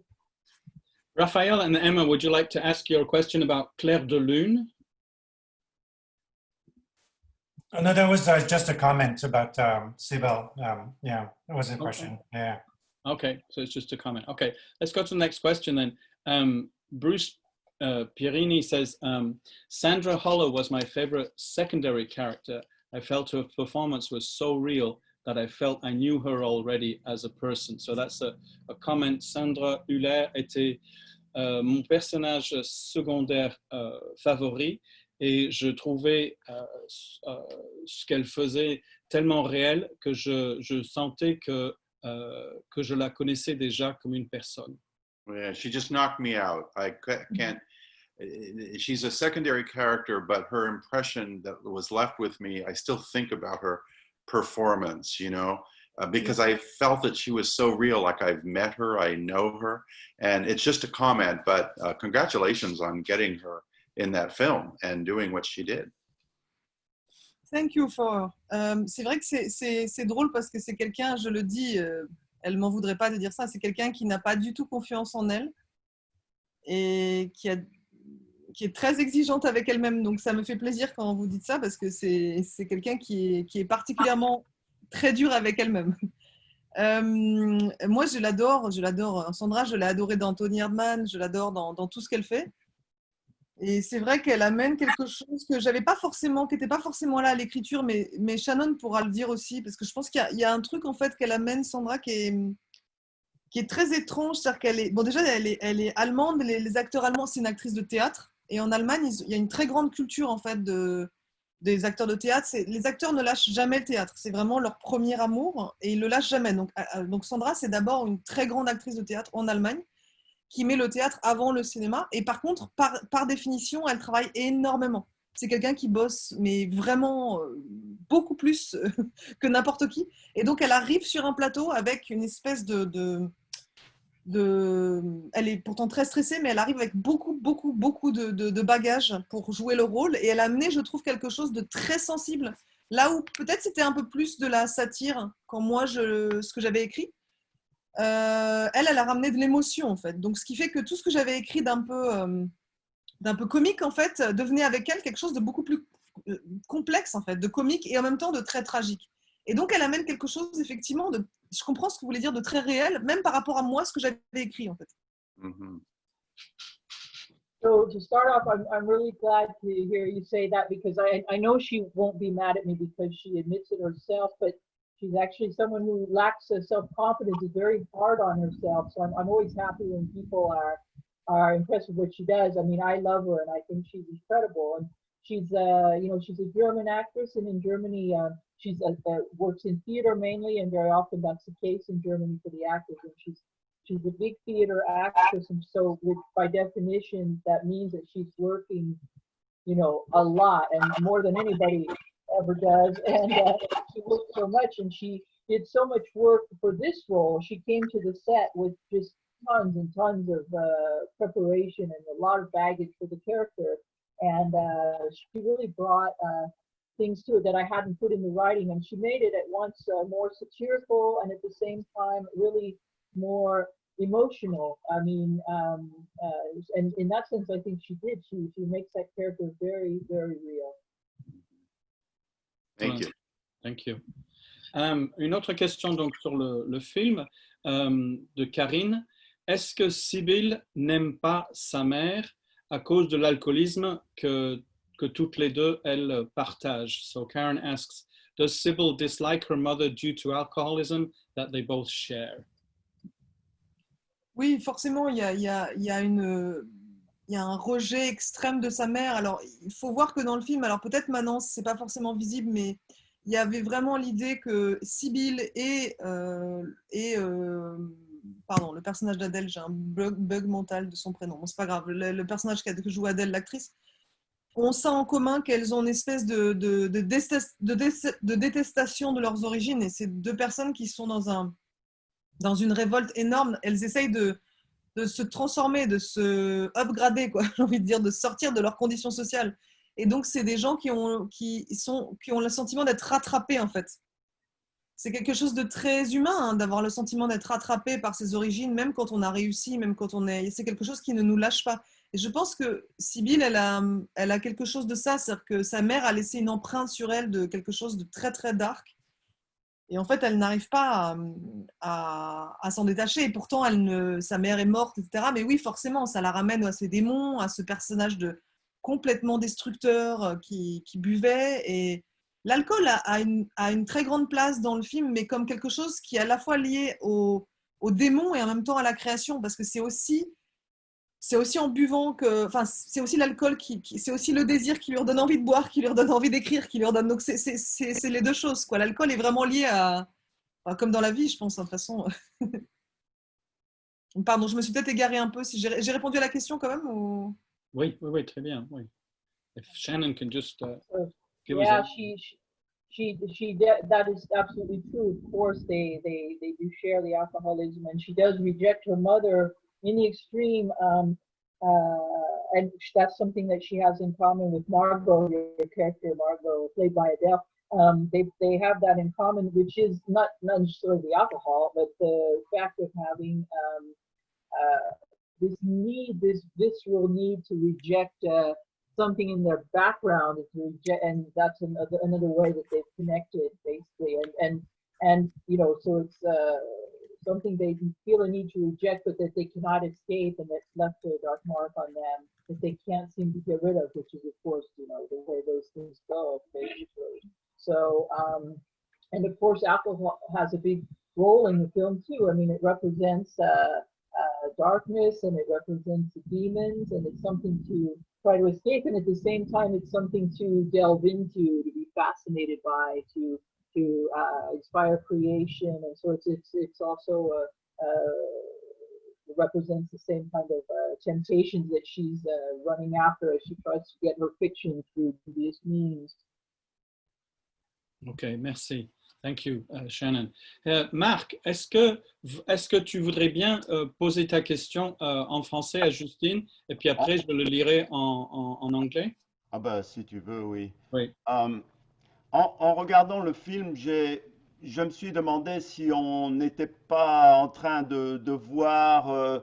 Raphael and Emma, would you like to ask your question about Clair de Lune? Oh, no, that was just a comment about Sibylle. Yeah, it was a question. Yeah. Okay, so it's just a comment. Okay, let's go to the next question then. Bruce Pierini says, Sandra Hollow was my favorite secondary character. I felt her performance was so real that I felt I knew her already as a person. So that's a comment. Sandra Hüller était mon personnage secondaire favori, et je trouvais ce qu'elle faisait tellement réel que je sentais que je la connaissais déjà comme une personne. Yeah, she just knocked me out. I can't. She's a secondary character, but her impression that was left with me, I still think about her performance, because I felt that she was so real, like I've met her, I know her, and it's just a comment, but congratulations on getting her in that film and doing what she did. Thank you for. C'est vrai que c'est drôle parce que c'est quelqu'un, je le dis, elle m'en voudrait pas de dire ça, c'est quelqu'un qui n'a pas du tout confiance en elle et qui est très exigeante avec elle-même. Donc ça me fait plaisir quand vous dites ça parce que c'est quelqu'un qui est particulièrement très dure avec elle-même. Moi, je l'adore. Sandra, je l'ai adorée dans Tony Erdmann, je l'adore dans tout ce qu'elle fait. Et c'est vrai qu'elle amène quelque chose que j'avais pas forcément, qui n'était pas forcément là à l'écriture, mais Shannon pourra le dire aussi, parce que je pense qu'il y a un truc en fait qu'elle amène, Sandra, qui est très étrange. C'est-à-dire qu'elle est, bon, déjà, elle est allemande, les acteurs allemands, c'est une actrice de théâtre. Et en Allemagne, il y a une très grande culture en fait des acteurs de théâtre. Les acteurs ne lâchent jamais le théâtre. C'est vraiment leur premier amour et ils le lâchent jamais. Donc Sandra, c'est d'abord une très grande actrice de théâtre en Allemagne qui met le théâtre avant le cinéma. Et par contre, par définition, elle travaille énormément. C'est quelqu'un qui bosse, mais vraiment beaucoup plus que n'importe qui. Et donc, elle arrive sur un plateau avec une espèce elle est pourtant très stressée, mais elle arrive avec beaucoup de bagages pour jouer le rôle. Et elle a amené, je trouve, quelque chose de très sensible. Là où peut-être c'était un peu plus de la satire, quand moi, ce que j'avais écrit. Elle a ramené de l'émotion, en fait. Donc, ce qui fait que tout ce que j'avais écrit d'un peu comique, en fait, devenait avec elle quelque chose de beaucoup plus complexe, en fait, de comique et en même temps de très tragique. Et donc, elle amène quelque chose, effectivement, je comprends ce que vous voulez dire, de très réel, même par rapport à moi, ce que j'avais écrit, en fait. Mm-hmm. So to start off, I'm really glad to hear you say that, because I know she won't be mad at me because she admits it herself, but she's actually someone who lacks self-confidence, is very hard on herself. So I'm always happy when people are impressed with what she does. I mean, I love her and I think she's incredible. And she's she's a German actress, and in Germany, she's works in theater mainly, and very often that's the case in Germany for the actors. And she's a big theater actress, and so by definition, that means that she's working, a lot and more than anybody ever does. And she worked so much, and she did so much work for this role. She came to the set with just tons and tons of preparation and a lot of baggage for the character. And she really brought things to it that I hadn't put in the writing. And she made it at once more satirical and at the same time really more emotional. I mean, and in that sense, I think she did. She makes that character very, very real. Thank you. Thank you. Une autre question donc sur le film de Karine. Est-ce que Sybil n'aime pas sa mère à cause de l'alcoolisme que toutes les deux elles partagent? So Karen asks, does Sybil dislike her mother due to alcoholism that they both share? Oui, forcément, il y a un rejet extrême de sa mère. Alors, il faut voir que dans le film, alors peut-être maintenant, c'est pas forcément visible, mais il y avait vraiment l'idée que Sybil pardon, le personnage d'Adèle, j'ai un bug mental de son prénom, bon, c'est pas grave, le personnage que joue Adèle, l'actrice, ont ça en commun qu'elles ont une espèce de détestation de leurs origines, et c'est deux personnes qui sont dans une révolte énorme. Elles essayent de se transformer, de se upgrader, quoi, j'ai envie de dire, de sortir de leurs conditions sociales. Et donc, c'est des gens qui ont le sentiment d'être rattrapés, en fait. C'est quelque chose de très humain, hein, d'avoir le sentiment d'être rattrapé par ses origines, même quand on a réussi, même quand c'est quelque chose qui ne nous lâche pas. Et je pense que Sybil, elle a quelque chose de ça, c'est-à-dire que sa mère a laissé une empreinte sur elle de quelque chose de très, très dark. Et en fait, elle n'arrive pas à s'en détacher. Et pourtant, sa mère est morte, etc. Mais oui, forcément, ça la ramène à ses démons, à ce personnage complètement destructeur qui buvait. Et l'alcool a une très grande place dans le film, mais comme quelque chose qui est à la fois lié au démon et en même temps à la création, parce que c'est aussi en buvant enfin, c'est aussi l'alcool c'est aussi le désir qui leur donne envie de boire, qui leur donne envie d'écrire, qui leur donne. Donc c'est les deux choses, quoi. L'alcool est vraiment lié comme dans la vie, je pense, de toute façon. Pardon, je me suis peut-être égarée un peu. Si j'ai répondu à la question quand même ou... Oui, très bien. Oui. If Shannon can just give yeah, us that is absolutely true. Of course, they do share the alcoholism, and she does reject her mother in the extreme. And that's something that she has in common with Margot, your character, Margot, played by Adele. They have that in common, which is not necessarily the alcohol, but the fact of having this visceral need to reject something in their background, and that's another way that they've connected, basically. And and so it's something they feel a need to reject, but that they cannot escape, and that's left a dark mark on them that they can't seem to get rid of, which is, of course, the way those things go, basically. So, and of course, alcohol has a big role in the film too. I mean, it represents darkness, and it represents demons, and it's something to try to escape, and at the same time, it's something to delve into, to be fascinated by, to inspire creation, and so it's also represents the same kind of temptations that she's running after as she tries to get her fiction through these means. Okay, merci. Thank you, Shannon. Marc, est-ce que tu voudrais bien poser ta question en français à Justine, et puis après je le lirai en anglais? Ah bah si tu veux, oui. Oui. En regardant le film, je me suis demandé si on n'était pas en train de voir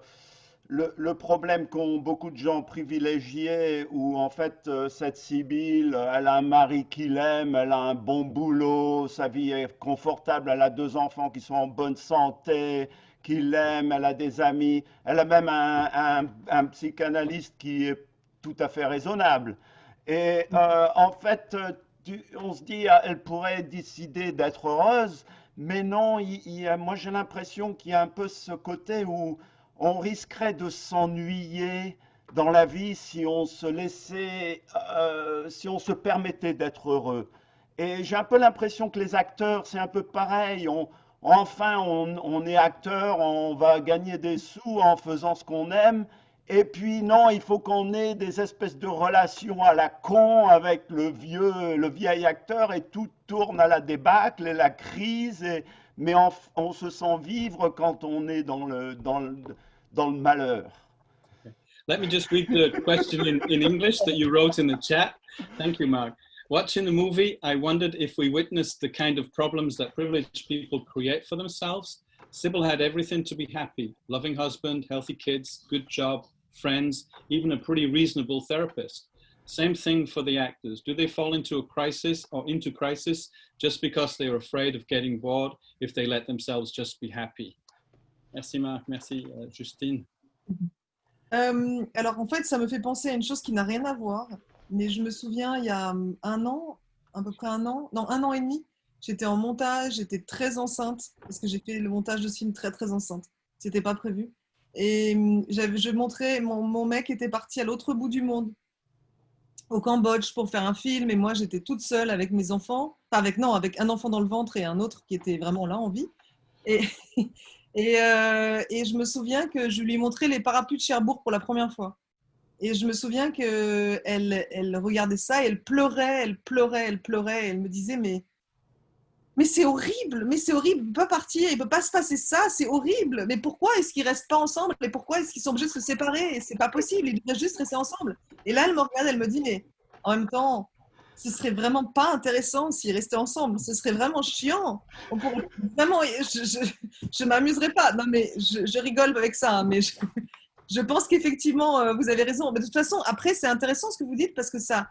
le problème qu'ont beaucoup de gens privilégiés, où en fait cette Sibylle, elle a un mari qui l'aime, elle a un bon boulot, sa vie est confortable, elle a 2 enfants qui sont en bonne santé, qui l'aiment, elle a des amis, elle a même un psychanalyste qui est tout à fait raisonnable. Et en fait, on se dit, elle pourrait décider d'être heureuse, mais non, moi j'ai l'impression qu'il y a un peu ce côté où on risquerait de s'ennuyer dans la vie si on se laissait, si on se permettait d'être heureux. Et j'ai un peu l'impression que les acteurs, c'est un peu pareil. On est acteur, on va gagner des sous en faisant ce qu'on aime. Et puis non, il faut qu'on ait des espèces de relations à la con avec le vieil acteur, et tout tourne à la débâcle et la crise. Mais on se sent vivre quand on est dans le malheur. Let me just read the question in English that you wrote in the chat. Thank you, Mark. Watching the movie, I wondered if we witnessed the kind of problems that privileged people create for themselves. Sybil had everything to be happy: loving husband, healthy kids, good job, friends, even a pretty reasonable therapist. Same thing for the actors. Do they fall into a crisis or into crisis just because they are afraid of getting bored if they let themselves just be happy? Merci Marc, merci Justine. Alors en fait, ça me fait penser à une chose qui n'a rien à voir, mais je me souviens il y a un an, à peu près un an et demi, j'étais en montage, j'étais très enceinte, parce que j'ai fait le montage de ce film très très enceinte. C'était pas prévu. Et je montrais, mon mec était parti à l'autre bout du monde, au Cambodge, pour faire un film, et moi j'étais toute seule avec mes enfants, avec un enfant dans le ventre et un autre qui était vraiment là en vie. Et je me souviens que je lui ai montré les parapluies de Cherbourg pour la première fois. Et je me souviens qu'elle regardait ça et elle pleurait, et elle me disait mais c'est horrible, il ne peut pas partir, il ne peut pas se passer ça, c'est horrible. Mais pourquoi est-ce qu'ils ne restent pas ensemble? Et pourquoi est-ce qu'ils sont obligés de se séparer? Et c'est pas possible, ils devraient juste rester ensemble. Et là, elle me regarde, elle me dit, mais en même temps, ce serait vraiment pas intéressant s'ils restaient ensemble. Ce serait vraiment chiant. On pourrait vraiment, je m'amuserais pas. Non, mais je rigole avec ça, hein, mais je pense qu'effectivement, vous avez raison. Mais de toute façon, après, c'est intéressant ce que vous dites, parce que ça,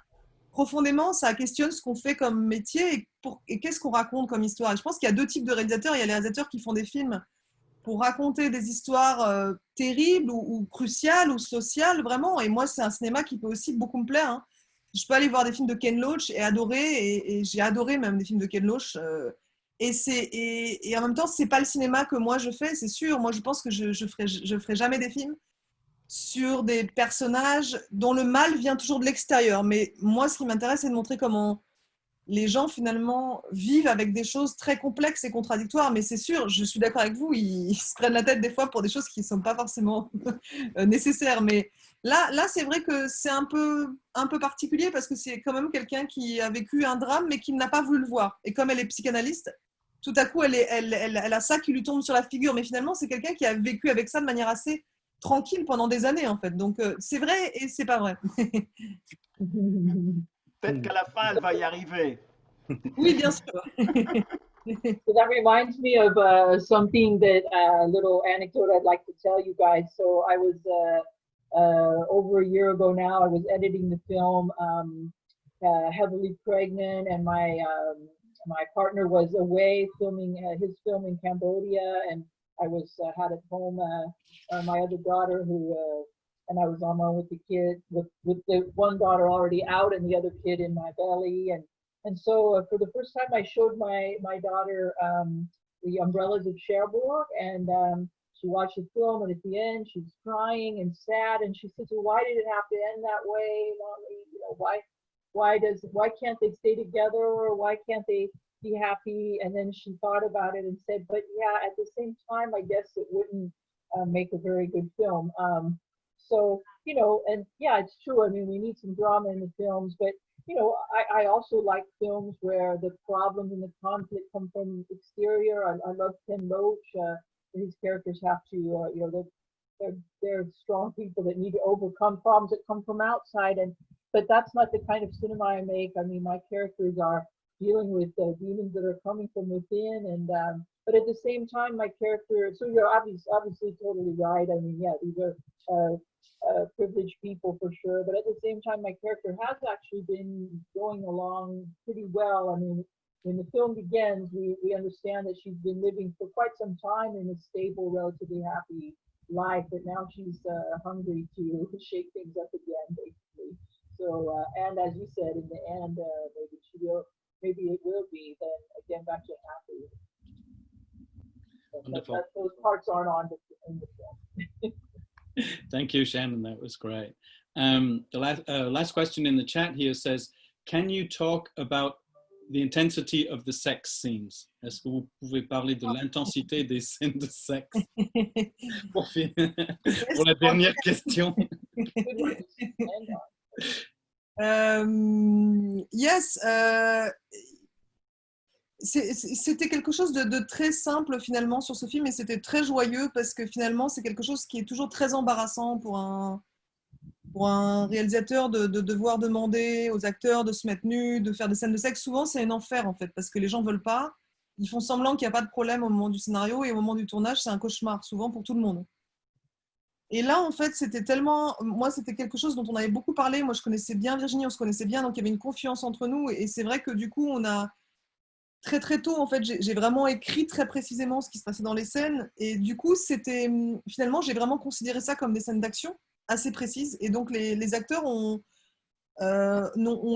profondément, ça questionne ce qu'on fait comme métier et qu'est-ce qu'on raconte comme histoire. Et je pense qu'il y a 2 types de réalisateurs. Il y a les réalisateurs qui font des films pour raconter des histoires terribles ou cruciales ou sociales, vraiment. Et moi, c'est un cinéma qui peut aussi beaucoup me plaire, hein. Je peux aller voir des films de Ken Loach et adorer, et j'ai adoré même des films de Ken Loach. Et en même temps, c'est pas le cinéma que moi je fais, c'est sûr. Moi, je pense que je ferai jamais des films sur des personnages dont le mal vient toujours de l'extérieur. Mais moi, ce qui m'intéresse, c'est de montrer comment les gens, finalement, vivent avec des choses très complexes et contradictoires. Mais c'est sûr, je suis d'accord avec vous, ils se prennent la tête des fois pour des choses qui ne sont pas forcément nécessaires. Mais là, c'est vrai que c'est un peu particulier, parce que c'est quand même quelqu'un qui a vécu un drame, mais qui n'a pas voulu le voir. Et comme elle est psychanalyste, tout à coup, elle a ça qui lui tombe sur la figure. Mais finalement, c'est quelqu'un qui a vécu avec ça de manière assez tranquille pendant des années, en fait. Donc, c'est vrai et c'est pas vrai. Peut-être qu'à la fin, elle va y arriver. Oui, bien sûr. So that reminds me of something that little anecdote I'd like to tell you guys. So I was over a year ago now, I was editing the film, heavily pregnant, and my my partner was away filming his film in Cambodia, and I was had at home my other daughter who, and I was on my own with the kid, with the one daughter already out and the other kid in my belly, and so for the first time I showed my daughter the Umbrellas of Cherbourg, and she watched the film, and at the end she was crying and sad, and she said, well, why did it have to end that way, Mommy? You know, why can't they stay together, or why can't they be happy? And then she thought about it and said, but yeah, at the same time, I guess it wouldn't make a very good film. So, you know, and yeah, it's true. I mean, we need some drama in the films, but you know, I also like films where the problems and the conflict come from exterior. I love Ken Loach. His characters have to, you know, they're strong people that need to overcome problems that come from outside. But that's not the kind of cinema I make. I mean, my characters are dealing with demons that are coming from within, and but at the same time, my character. So you're obviously totally right. I mean, yeah, these are privileged people for sure. But at the same time, my character has actually been going along pretty well. I mean, when the film begins, we understand that she's been living for quite some time in a stable, relatively happy life, but now she's hungry to shake things up again, basically. So, and as you said, in the end, maybe it will be then again back to happy. Wonderful. Those parts aren't on in the film. Thank you, Shannon. That was great. The last question in the chat here says, can you talk about the intensity of the sex scenes? Est-ce que vous pouvez parler de l'intensité des scènes de sexe? Pour la dernière question. Yes, c'était quelque chose de très simple finalement sur ce film, et c'était très joyeux parce que finalement c'est quelque chose qui est toujours très embarrassant pour un réalisateur de devoir demander aux acteurs de se mettre nus, de faire des scènes de sexe. Souvent c'est un enfer en fait, parce que les gens veulent pas, ils font semblant qu'il n'y a pas de problème au moment du scénario, et au moment du tournage c'est un cauchemar souvent pour tout le monde. Et là, en fait, c'était tellement... Moi, c'était quelque chose dont on avait beaucoup parlé. Moi, je connaissais bien Virginie, on se connaissait bien, donc il y avait une confiance entre nous. Et c'est vrai que du coup, on a... Très, très tôt, en fait, j'ai vraiment écrit très précisément ce qui se passait dans les scènes. Et du coup, c'était... Finalement, j'ai vraiment considéré ça comme des scènes d'action assez précises. Et donc, les acteurs ont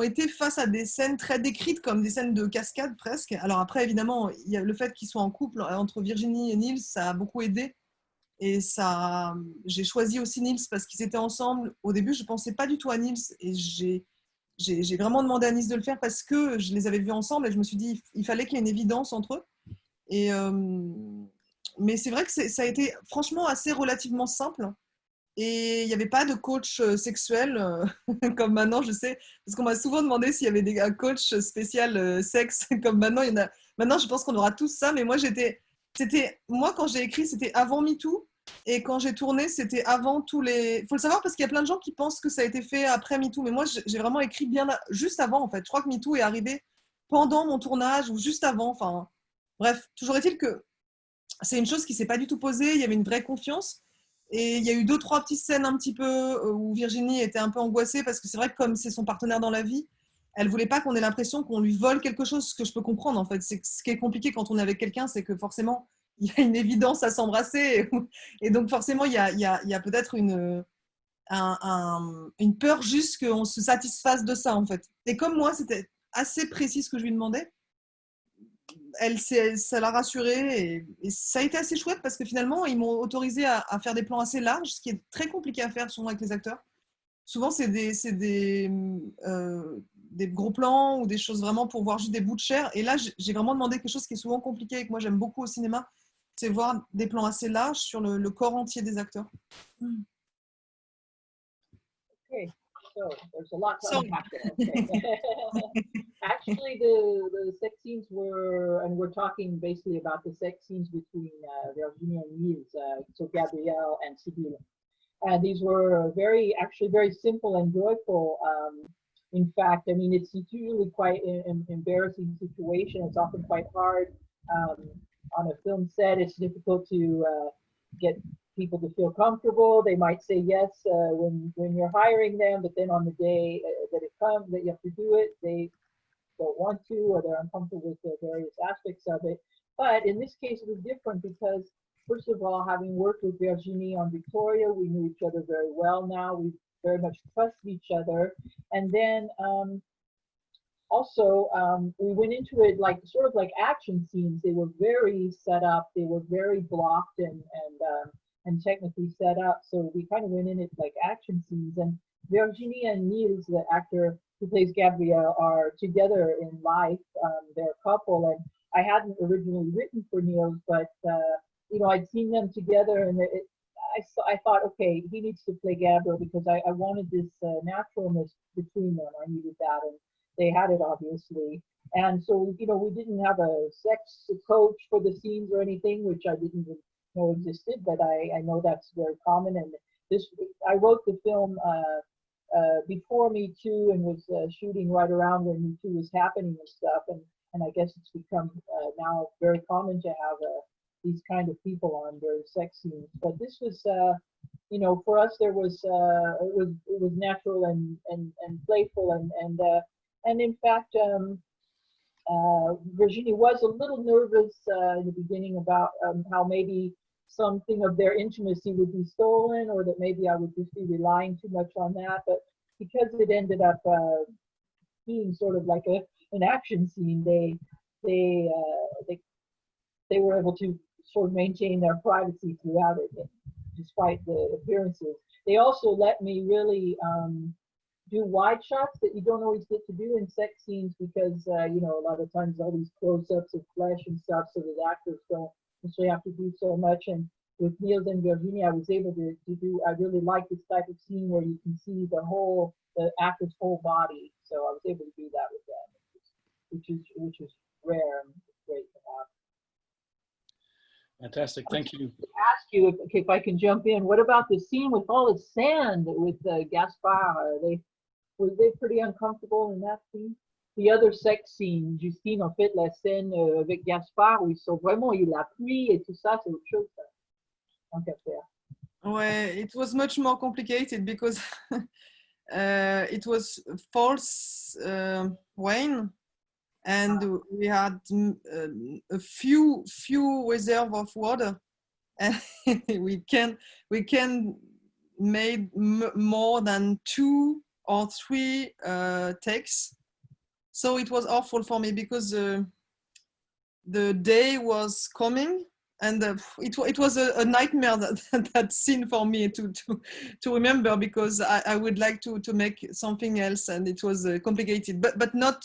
été face à des scènes très décrites, comme des scènes de cascade presque. Alors après, évidemment, il y a le fait qu'ils soient en couple entre Virginie et Niels, ça a beaucoup aidé. Et ça, j'ai choisi aussi Niels parce qu'ils étaient ensemble. Au début, je ne pensais pas du tout à Niels, et j'ai vraiment demandé à Niels de le faire parce que je les avais vus ensemble, et je me suis dit il fallait qu'il y ait une évidence entre eux. Et, mais c'est vrai que ça a été franchement assez relativement simple. Et il n'y avait pas de coach sexuel, comme maintenant, je sais, parce qu'on m'a souvent demandé s'il y avait un coach spécial sexe, comme maintenant, il y en a. Maintenant, je pense qu'on aura tous ça, mais moi, moi, quand j'ai écrit, c'était avant MeToo, et quand j'ai tourné, c'était avant tous les... Il faut le savoir parce qu'il y a plein de gens qui pensent que ça a été fait après MeToo, mais moi, j'ai vraiment écrit juste avant, en fait. Je crois que MeToo est arrivé pendant mon tournage ou juste avant. Enfin, bref, toujours est-il que c'est une chose qui ne s'est pas du tout posée. Il y avait une vraie confiance. Et il y a eu 2-3 petites scènes un petit peu où Virginie était un peu angoissée, parce que c'est vrai que comme c'est son partenaire dans la vie, elle voulait pas qu'on ait l'impression qu'on lui vole quelque chose, ce que je peux comprendre en fait. C'est ce qui est compliqué quand on est avec quelqu'un, c'est que forcément il y a une évidence à s'embrasser, et donc forcément il y a peut-être une peur juste qu'on se satisfasse de ça en fait. Et comme moi c'était assez précis ce que je lui demandais, ça l'a rassurée, et ça a été assez chouette parce que finalement ils m'ont autorisé à faire des plans assez larges, ce qui est très compliqué à faire souvent avec les acteurs. Souvent c'est des gros plans ou des choses vraiment pour voir juste des bouts de chair, et là j'ai vraiment demandé quelque chose qui est souvent compliqué et que moi j'aime beaucoup au cinéma, c'est voir des plans assez larges sur le corps entier des acteurs. Okay, so there's a lot to unpack there. Okay. Actually, the sex scenes we're talking basically about the sex scenes between Virginie and Niels, so Gabrielle and Sibylle. And these were actually very simple and joyful. In fact, I mean, it's usually quite an embarrassing situation. It's often quite hard on a film set. It's difficult to get people to feel comfortable. They might say yes when you're hiring them, but then on the day that it comes, that you have to do it, don't want to, or they're uncomfortable with the various aspects of it. But in this case, it was different because, first of all, having worked with Virginie on Victoria, we knew each other very well now. We very much trusted each other. And then also, we went into it like sort of like action scenes. They were very set up. They were very blocked and technically set up. So we kind of went in it like action scenes. And Virginie and Niels, the actor who plays Gabriel, are together in life. They're a couple. And I hadn't originally written for Niels, but you know, I'd seen them together, and I thought, okay, he needs to play Gabriel because I wanted this naturalness between them. I needed that, and they had it obviously. And so, you know, we didn't have a sex coach for the scenes or anything, which I didn't even know existed, but I know that's very common. And this, I wrote the film before Me Too and was shooting right around when Me Too was happening and stuff. And I guess it's become now very common to have these kind of people on their sex scenes. But this was, you know, for us, there was it was natural and playful and in fact, Virginie was a little nervous in the beginning about how maybe something of their intimacy would be stolen, or that maybe I would just be relying too much on that. But because it ended up being sort of like an action scene, they were able to sort of maintain their privacy throughout it, despite the appearances. They also let me really do wide shots that you don't always get to do in sex scenes because, you know, a lot of times all these close-ups of flesh and stuff, so that actors don't necessarily have to do so much. And with Niels and Virginie, I was able to do, I really like this type of scene where you can see the actor's whole body. So I was able to do that with them, which is rare and great to have. Fantastic, thank you. Ask you if I can jump in. What about the scene with all the sand with Gaspard? Were they pretty uncomfortable in that scene? The other sex scene, Justine, en fait, la scène avec Gaspard où ils sont vraiment, il y a la pluie et tout ça, c'est autre chose. Tant qu'à faire. Ouais, it was much more complicated because it was false rain, and we had a few reserve of water, and we can made more than 2 or 3 takes. So it was awful for me because the day was coming, and it was a nightmare that scene for me to remember, because I would like to make something else, and it was complicated, but not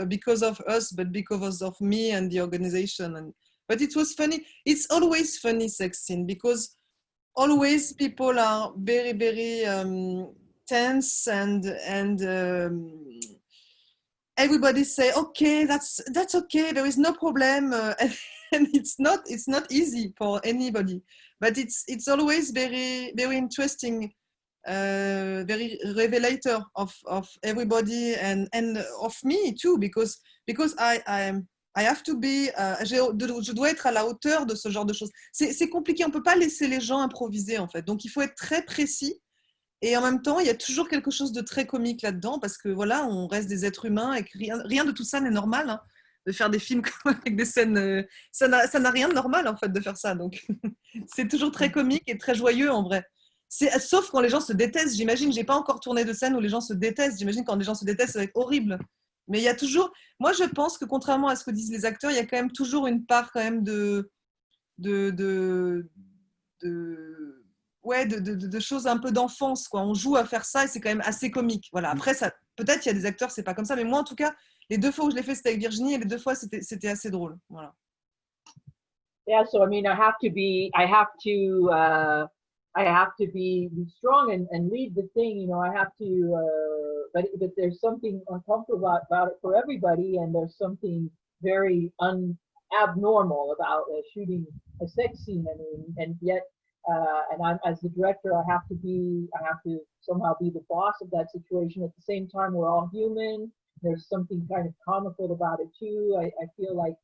because of us, but because of me and the organization. But it was funny. It's always funny sex scene because always people are very, very tense, and everybody say, okay, that's okay, there is no problem, and it's not easy for anybody, but it's always very, very interesting, very revelator of everybody and of me too, because I have to be, je dois être à la hauteur de ce genre de choses. C'est compliqué, on peut pas laisser les gens improviser en fait, donc il faut être très précis. Et en même temps, il y a toujours quelque chose de très comique là-dedans, parce que voilà, on reste des êtres humains et que rien de tout ça n'est normal, hein, de faire des films avec des scènes. Ça n'a rien de normal en fait de faire ça. Donc c'est toujours très comique et très joyeux en vrai. Sauf quand les gens se détestent, j'imagine. J'ai pas encore tourné de scène où les gens se détestent. J'imagine quand les gens se détestent, ça va être horrible. Mais il y a toujours. Moi, je pense que contrairement à ce que disent les acteurs, il y a quand même toujours une part quand même de choses un peu d'enfance, quoi. On joue à faire ça et c'est quand même assez comique. Voilà. Après, ça, peut-être il y a des acteurs, c'est pas comme ça, mais moi, en tout cas, les 2 fois où je l'ai fait, c'était avec Virginie, et les 2 fois, c'était assez drôle. Voilà. Yeah, so I mean, I have to be strong and lead the thing. You know, I have to, but there's something uncomfortable about it for everybody, and there's something very abnormal about shooting a sex scene. I mean, and yet. And I'm, as the director, I have to somehow be the boss of that situation. At the same time, we're all human. There's something kind of comical about it too. I feel like,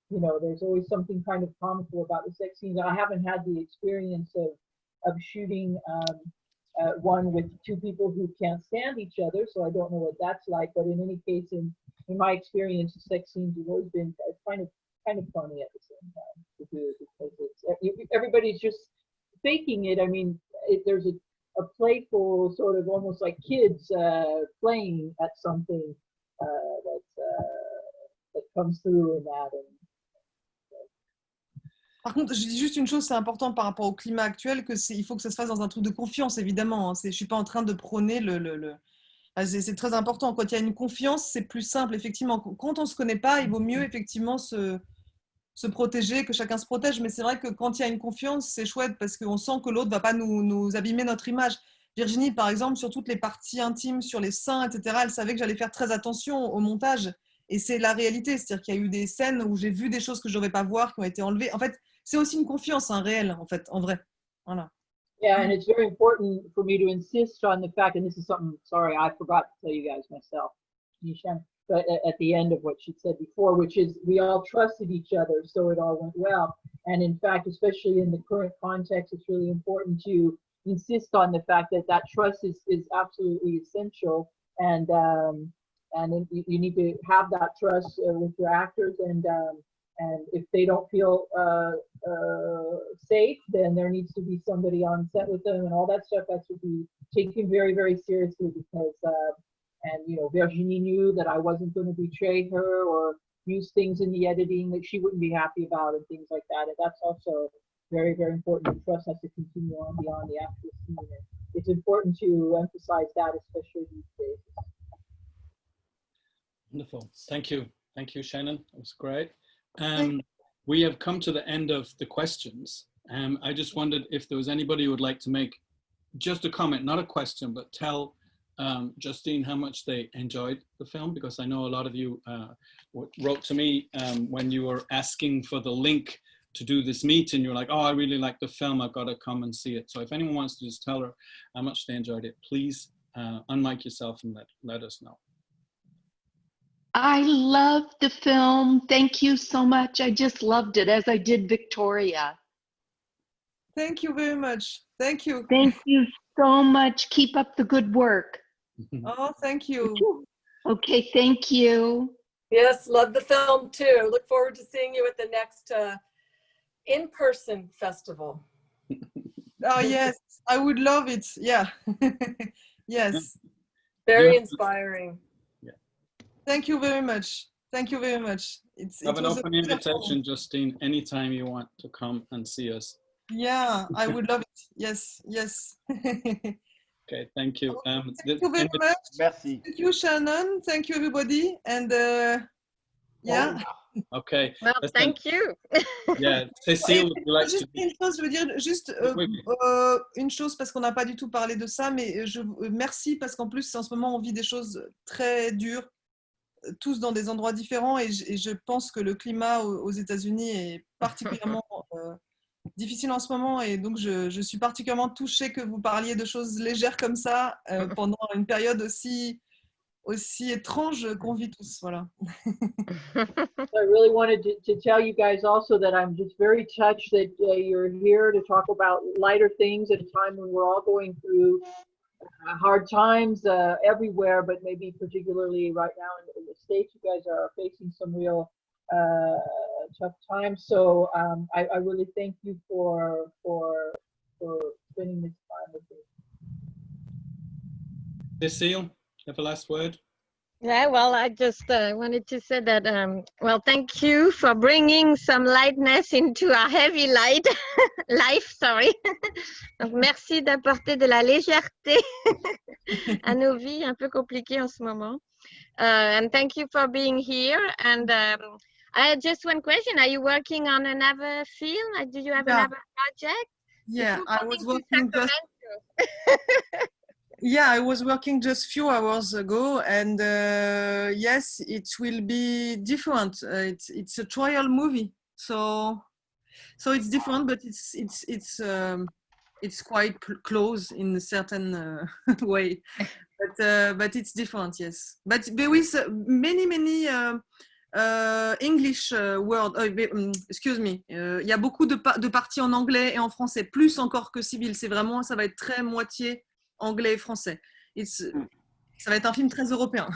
you know, there's always something kind of comical about the sex scenes. I haven't had the experience of shooting one with two people who can't stand each other. So I don't know what that's like. But in any case, in my experience, the sex scenes have always been kind of funny at the same time to do, because everybody's just faking it. I mean, there's a playful sort of almost like kids playing at something that comes through in that. Par contre, je dis juste une chose, c'est important par rapport au climat actuel, il faut que ça se fasse dans un truc de confiance, évidemment. Hein. Je ne suis pas en train de prôner c'est très important. Quand il y a une confiance, c'est plus simple, effectivement. Quand on ne se connaît pas, il vaut mieux, effectivement, se protéger, que chacun se protège. Mais c'est vrai que quand il y a une confiance, c'est chouette parce qu'on sent que l'autre ne va pas nous abîmer notre image. Virginie, par exemple, sur toutes les parties intimes, sur les seins, etc., elle savait que j'allais faire très attention au montage. Et c'est la réalité. C'est-à-dire qu'il y a eu des scènes où j'ai vu des choses que je ne devais pas voir, qui ont été enlevées. En fait, c'est aussi une confiance, réelle, en fait, en vrai. Voilà. Yeah, and it's very important for me to insist on the fact, and this is something, sorry, I forgot to tell you guys myself, Nishan, but at the end of what she said before, which is we all trusted each other, so it all went well. And in fact, especially in the current context, it's really important to insist on the fact that that trust is absolutely essential. And you need to have that trust with your actors, and if they don't feel safe, then there needs to be somebody on set with them, and all that stuff has to be taken very, very seriously, because and you know, Virginie knew that I wasn't going to betray her or use things in the editing that she wouldn't be happy about and things like that. And that's also very, very important. The trust has to continue on beyond the actual scene. And it's important to emphasize that, especially these days. Wonderful. Thank you. Thank you, Shannon. That was great. We have come to the end of the questions. I just wondered if there was anybody who would like to make just a comment, not a question, but tell Justine how much they enjoyed the film, because I know a lot of you wrote to me when you were asking for the link to do this meeting. You're like, oh, I really like the film, I've got to come and see it. So if anyone wants to just tell her how much they enjoyed it, please unmic yourself and let us know. I loved the film. Thank you so much. I just loved it, as I did Victoria. Thank you very much. Thank you. Thank you so much. Keep up the good work. Oh, thank you. Okay, thank you. Yes, love the film too. Look forward to seeing you at the next in-person festival. Oh, yes, I would love it. Yeah. Yes. Very inspiring. Thank you very much. Thank you very much. Have an open invitation, Justine, anytime you want to come and see us. Yeah, I would love it. Yes, yes. Okay, thank you. Thank you very much. Merci. Thank you, Shannon. Thank you, everybody. And yeah. Okay. Well, thank you. Yeah, Cécile, would you like juste to... une chose, je veux dire juste une chose, parce qu'on n'a pas du tout parlé de ça, mais merci, parce qu'en plus, en ce moment, on vit des choses très dures, tous dans des endroits différents, et je pense que le climat aux États-Unis est particulièrement difficile en ce moment, et donc je suis particulièrement touchée que vous parliez de choses légères comme ça pendant une période aussi étrange qu'on vit tous. Voilà. I really wanted to tell you guys also that I'm just very touched that you're here to talk about lighter things at a time when we're all going through hard times everywhere, but maybe particularly right now in the States, you guys are facing some real tough times. So I really thank you for spending this time with me. Cécile, have a last word? Yeah, well, I just wanted to say that, well, thank you for bringing some lightness into our heavy life, sorry. Donc, merci d'apporter de la légèreté à nos vies un peu compliquées en ce moment. And thank you for being here. And I had just one question. Are you working on another film? Do you have another project? Yeah, I was working just... Yeah, I was working just a few hours ago, and yes, it will be different. It's a trial movie, so it's different, but it's quite close in a certain way. But it's different, yes. But there is many English words. Excuse me. Il y a beaucoup de parties en anglais et en français, plus encore que civil. C'est vraiment, ça va être très moitié anglais et français. Ça va être un film très européen.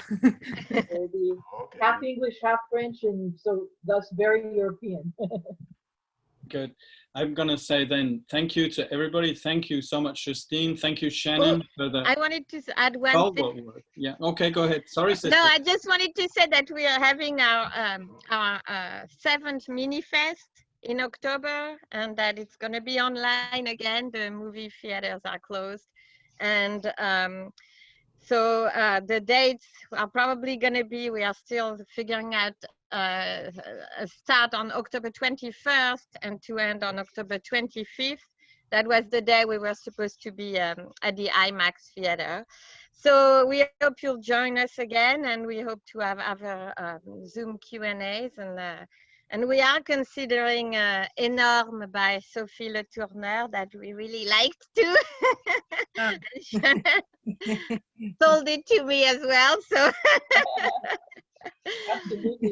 It'll be half English, half French, and so thus very European. Good. I'm going to say then thank you to everybody. Thank you so much, Justine. Thank you, Shannon, for the I wanted to add one thing. work. Yeah. Okay, go ahead. Sorry, sister. No, I just wanted to say that we are having our 7th mini fest in October, and that it's going to be online again. The movie theaters are closed, and so the dates are probably going to be, we are still figuring out a start on October 21st and to end on October 25th. That was the day we were supposed to be at the IMAX theater. So we hope you'll join us again, and we hope to have other Zoom Q&As. And we are considering Énorme by Sophie Le Tourneur that we really liked too. Sold it to me as well. So,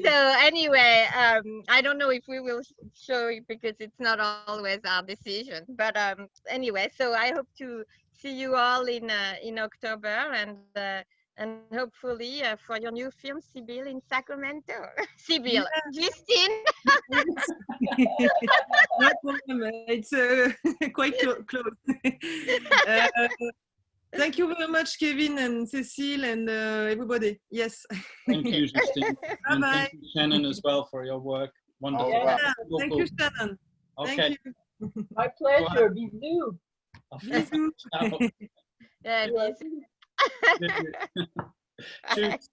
so anyway, I don't know if we will show it because it's not always our decision. But anyway, so I hope to see you all in October, and hopefully for your new film, Sibyl in Sacramento. Sibyl, Justine. No problem. It's quite close. Thank you very much, Kevin and Cecile and everybody. Yes. Thank you, Justine. And Bye-bye. thank you, Shannon, as well, for your work. Wonderful. Yeah, thank you, Shannon. Okay. Thank you. My pleasure. Bisous. Bisous. Ciao. Yeah, Cheers.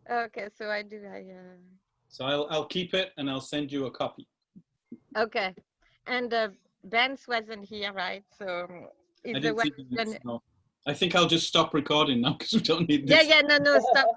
okay, so So I'll keep it and I'll send you a copy. okay, and Ben's wasn't here, right? So I is the didn't one see the next, no. I think I'll just stop recording now because we don't need yeah, this. no, stop.